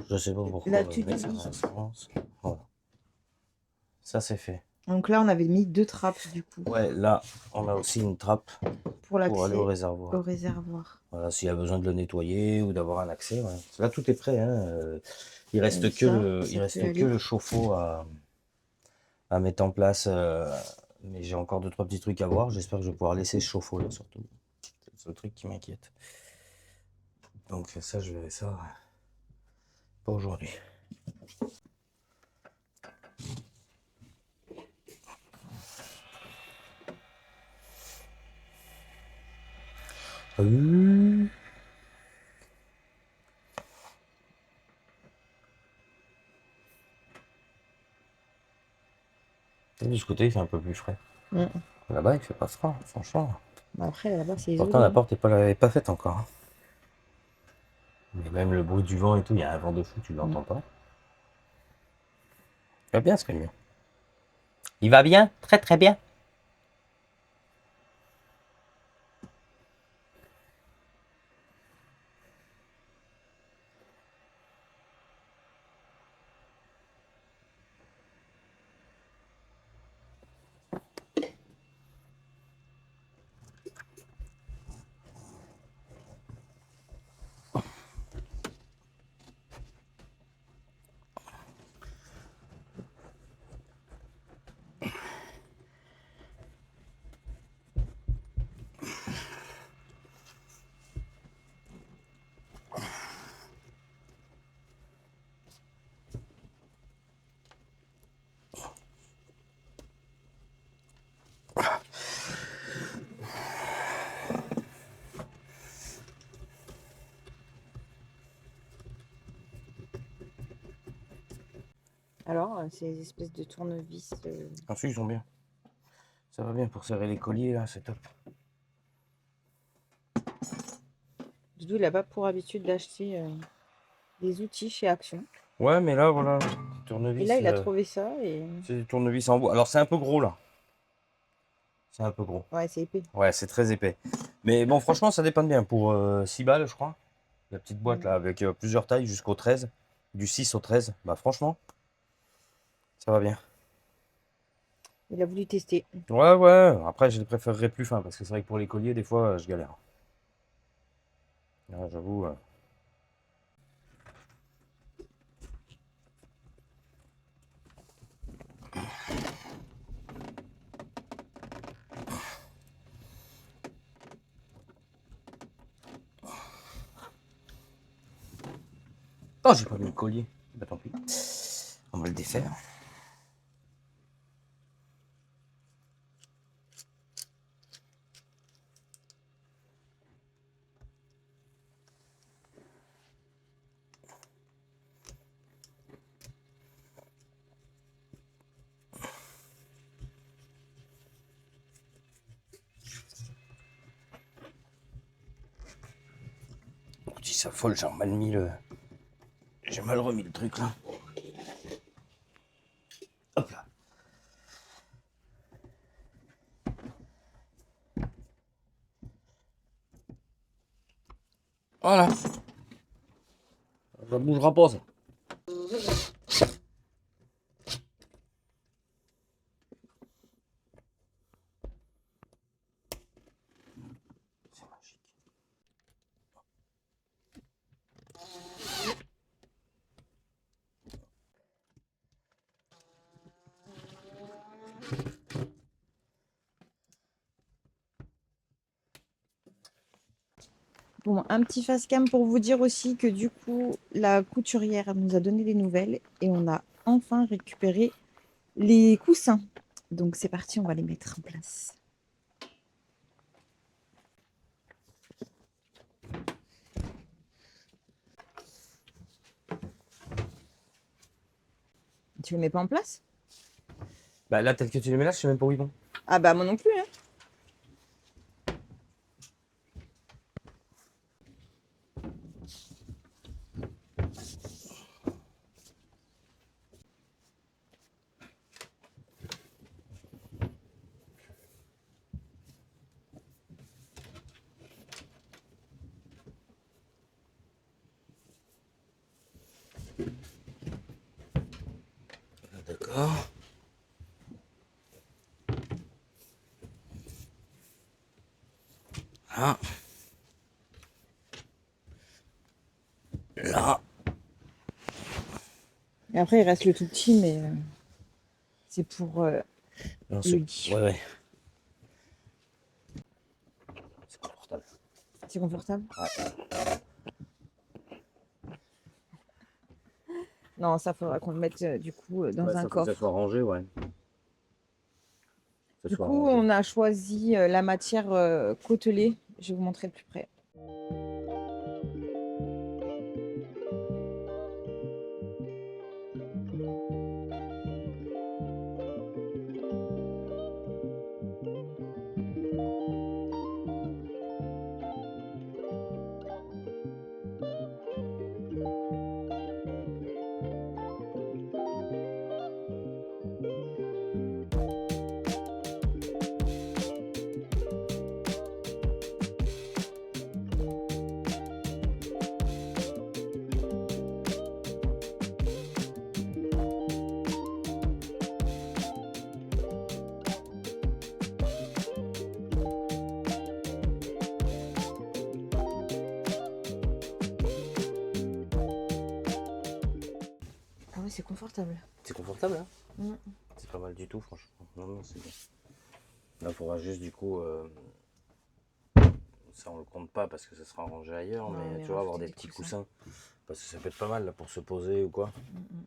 je sais pas pourquoi. la mais ça to-do list. avance. Voilà. Ça, c'est fait. Donc là, on avait mis 2 trappes, du coup, Ouais, là, on a aussi une trappe pour pour aller l'accès au réservoir. au réservoir. Voilà, s'il y a besoin de le nettoyer ou d'avoir un accès. Ouais. Là, tout est prêt. Hein. Il reste Comme que ça, le, ça il peut reste que aller. le chauffe-eau à mettre en place. Mais j'ai encore 2-3 petits trucs à voir. J'espère que je vais pouvoir laisser ce chauffe-eau là surtout. C'est le seul truc qui m'inquiète. Donc ça, je verrai ça pas aujourd'hui. De ce côté, il fait un peu plus frais. Mm. Là-bas, il fait pas froid, franchement. Après, là-bas, c'est Pourtant, isolé. la porte est pas faite encore. Hein. Mais même le bruit du vent et tout, il y a un vent de fou, tu l'entends pas. Il va bien, ce camion. Il va bien, très très bien. Alors, ces espèces de tournevis. Ensuite, ils sont bien. Ça va bien pour serrer les colliers, là, c'est top. Doudou, il n'a pas pour habitude d'acheter des outils chez Action. Ouais, mais là, voilà, Et tournevis. là, il a trouvé ça et C'est des tournevis en bois. Alors, c'est un peu gros, là. C'est un peu gros. ouais, c'est épais. Ouais, c'est très épais. Mais bon, franchement, ça dépanne bien. Pour 6 balles, je crois. La petite boîte, là, avec plusieurs tailles jusqu'au 13. Du 6 au 13. Bah, franchement, ça va bien. Il a voulu tester. Ouais, ouais. Après, je les préférerais plus fins. Parce que c'est vrai que pour les colliers, des fois, je galère. Là, j'avoue. Oh, j'ai pas mis le collier. Bah, tant pis. On va le défaire. Si ça folle, j'ai mal mis le. J'ai mal remis le truc là. Hop là. Voilà. Ça bougera pas ça. C'est magique. Bon, un petit face cam pour vous dire aussi que du coup, la couturière nous a donné des nouvelles et on a enfin récupéré les coussins. Donc c'est parti, on va les mettre en place. Tu les mets pas en place? Bah là, tel que tu les mets là, je sais même pas où ils vont. Ah bah moi non plus, hein. D'accord. Là. Là. Et après, il reste le tout petit, mais c'est pour Non, le lit. Ouais, ouais. C'est confortable. C'est confortable? Ouais. Non, ça faudra qu'on le mette du coup dans Ouais, un ça faut que coffre. ça soit rangé, ouais. Que ça Du soit coup, rangé. on a choisi la matière côtelée. Je vais vous montrer de plus près. Ah ouais, c'est confortable. C'est confortable, hein. Mm. C'est pas mal du tout, franchement. Non, non, c'est bien. Là, il faudra juste du coup. Ça, on le compte pas parce que ça sera rangé ailleurs, Non, mais mais tu vois, avoir rajouter des des petits coussins. coussins. Parce que ça peut être pas mal là pour se poser ou quoi.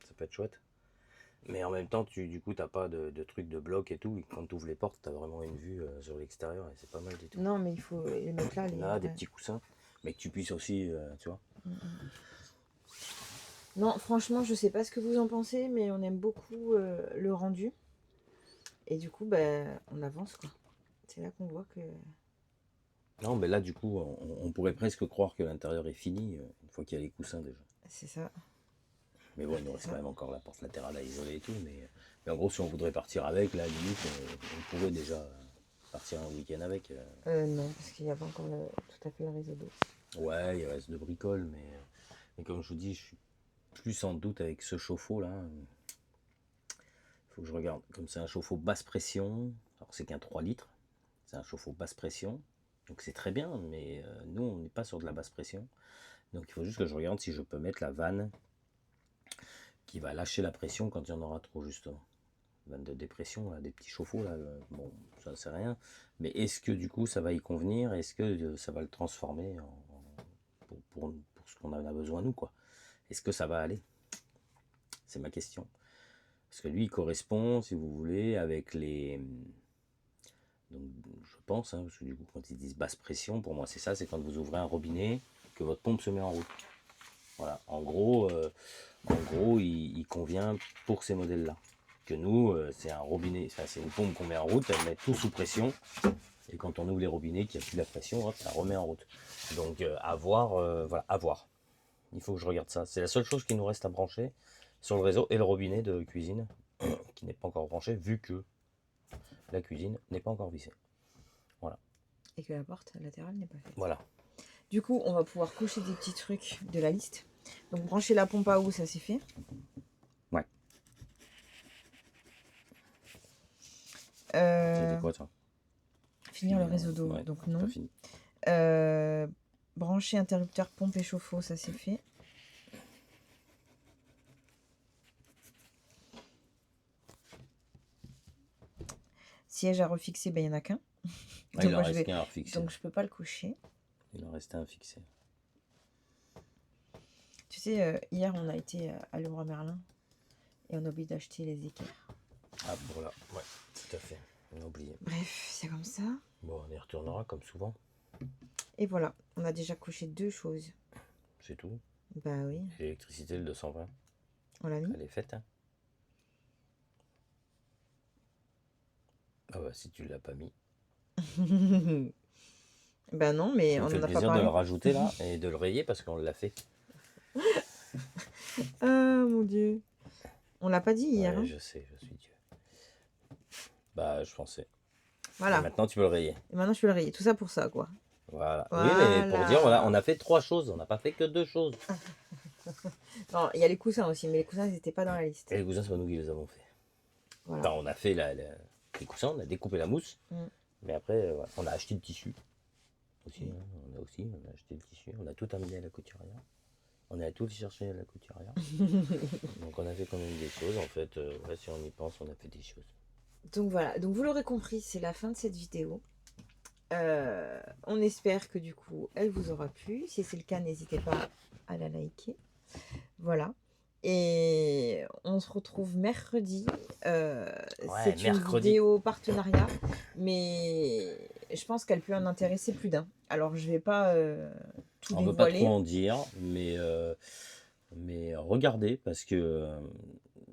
Ça peut être chouette. Mais en même temps, du coup, t'as pas de truc de bloc et tout. Et quand tu ouvres les portes, t'as vraiment une vue sur l'extérieur et c'est pas mal du tout. Non, mais il faut les mettre là. Là, des petits coussins, mais que tu puisses aussi, tu vois. Non, franchement, je sais pas ce que vous en pensez, mais on aime beaucoup le rendu. Et du coup, on avance, quoi. C'est là qu'on voit que... Non, mais là, du coup, on pourrait presque croire que l'intérieur est fini une fois qu'il y a les coussins déjà. C'est ça. Mais bon, il nous C'est reste ça. quand même encore la porte latérale à isoler et tout. Mais en gros, si on voudrait partir avec, là, limite, on pourrait déjà partir un week-end avec. Non, parce qu'il n'y a pas encore tout à fait le réseau d'eau. Ouais, il reste de bricoles, mais comme je vous dis, je suis plus en doute avec ce chauffe-eau là. Il faut que je regarde. Comme c'est un chauffe-eau basse pression, alors c'est qu'un 3 litres, c'est un chauffe-eau basse pression, donc c'est très bien, mais nous on n'est pas sur de la basse pression. Donc il faut juste que je regarde si je peux mettre la vanne qui va lâcher la pression quand il y en aura trop, justement. Vanne de dépression, là, des petits chauffe-eau là, bon, ça c'est rien. Mais est-ce que du coup ça va y convenir? Est-ce que ça va le transformer pour ce qu'on en a besoin nous, quoi? Est-ce que ça va aller? C'est ma question. Parce que lui, il correspond, si vous voulez, avec les... Donc, je pense, parce que du coup, quand ils disent basse pression, pour moi, c'est ça, c'est quand vous ouvrez un robinet, que votre pompe se met en route. Voilà, en gros, il convient pour ces modèles-là. Que nous, c'est un robinet, enfin, c'est une pompe qu'on met en route, elle met tout sous pression, et quand on ouvre les robinets, qu'il n'y a plus la pression, hop, ça remet en route. Donc, à voir, voilà, à voir. Il faut que je regarde ça. C'est la seule chose qui nous reste à brancher sur le réseau, et le robinet de cuisine, qui n'est pas encore branché, vu que la cuisine n'est pas encore vissée. Voilà. Et que la porte latérale n'est pas faite. Voilà. Du coup, on va pouvoir cocher des petits trucs de la liste. Donc, brancher la pompe à eau, ça c'est fait. Ouais. Euh, C'était quoi ça? finir le réseau d'eau, Ouais, donc non. pas fini. Brancher interrupteur pompe et chauffe-eau, ça c'est fait. Siège à refixer, il n'y en a qu'un. Ah, il en reste qu'un à refixer. Donc je peux pas le cocher. Il en reste un fixé. Tu sais, hier on a été à Leroy Merlin et on a oublié d'acheter les équerres. Ah, voilà, ouais, tout à fait. On a oublié. Bref, c'est comme ça. Bon, on y retournera comme souvent. Et voilà, on a déjà coché 2 choses. C'est tout. Bah oui. L'électricité, le 220. On l'a mis. Elle est faite, hein. Ah bah, si tu l'as pas mis. Bah non, mais Ça me on fait en a pas plaisir de parlé. le rajouter là et de le rayer parce qu'on l'a fait. Ah mon dieu. On l'a pas dit hier. Ouais, Hein. je sais, je suis Dieu. Bah, je pensais. Voilà. Et maintenant, tu peux le rayer. Et maintenant je peux le rayer. Tout ça pour ça, quoi. Voilà. Voilà. Oui, mais pour dire, voilà, on a fait 3 choses. On n'a pas fait que 2 choses. Non, il y a les coussins aussi, mais les coussins, ils n'étaient pas dans la liste. Et les coussins, c'est pas nous qui les avons fait. Voilà. Enfin, on a fait les coussins, on a découpé la mousse. Mais après, voilà, on a acheté le tissu. Aussi, hein, on a acheté le tissu. On a tout amené à la couturière. On a tout cherché à la couturière. Donc on a fait quand même des choses. En fait, ouais, si on y pense, on a fait des choses. Donc voilà, donc vous l'aurez compris, c'est la fin de cette vidéo. On espère que du coup, elle vous aura plu. Si c'est le cas, n'hésitez pas à la liker. Voilà. Et on se retrouve mercredi. C'est une vidéo partenariat, mais je pense qu'elle peut en intéresser plus d'un. Alors je vais pas tout On ne veut pas dévoiler. trop en dire, mais regardez parce que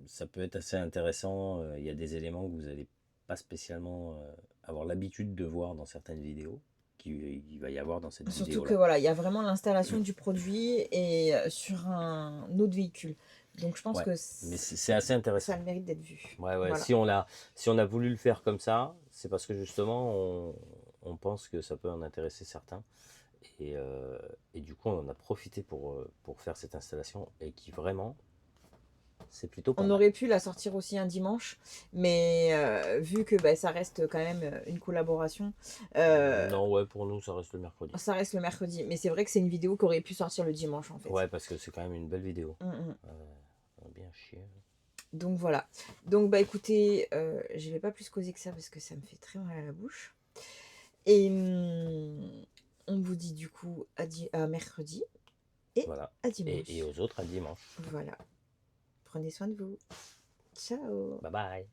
ça peut être assez intéressant. Il y a des éléments que vous n'allez pas spécialement avoir l'habitude de voir dans certaines vidéos qu'il va y avoir dans cette vidéo. Surtout que voilà, il y a vraiment l'installation du produit et sur un autre véhicule. Donc je pense que mais c'est assez intéressant. Ça a le mérite d'être vu. Ouais, Voilà. si on a voulu le faire comme ça, c'est parce que justement on pense que ça peut en intéresser certains. Et du coup on en a profité pour faire cette installation et qui vraiment c'est plutôt pas on mal. aurait pu la sortir aussi un dimanche, mais vu que ça reste quand même une collaboration. Non, ouais, pour nous ça reste le mercredi. Ça reste le mercredi, mais c'est vrai que c'est une vidéo qui aurait pu sortir le dimanche en fait. Ouais, parce que c'est quand même une belle vidéo. Bien chier. Donc voilà. Donc écoutez, je vais pas plus causer que ça parce que ça me fait très mal à la bouche. Et on vous dit du coup à mercredi et voilà. à dimanche. Et aux autres à dimanche. Voilà. Prenez soin de vous. Ciao. Bye bye.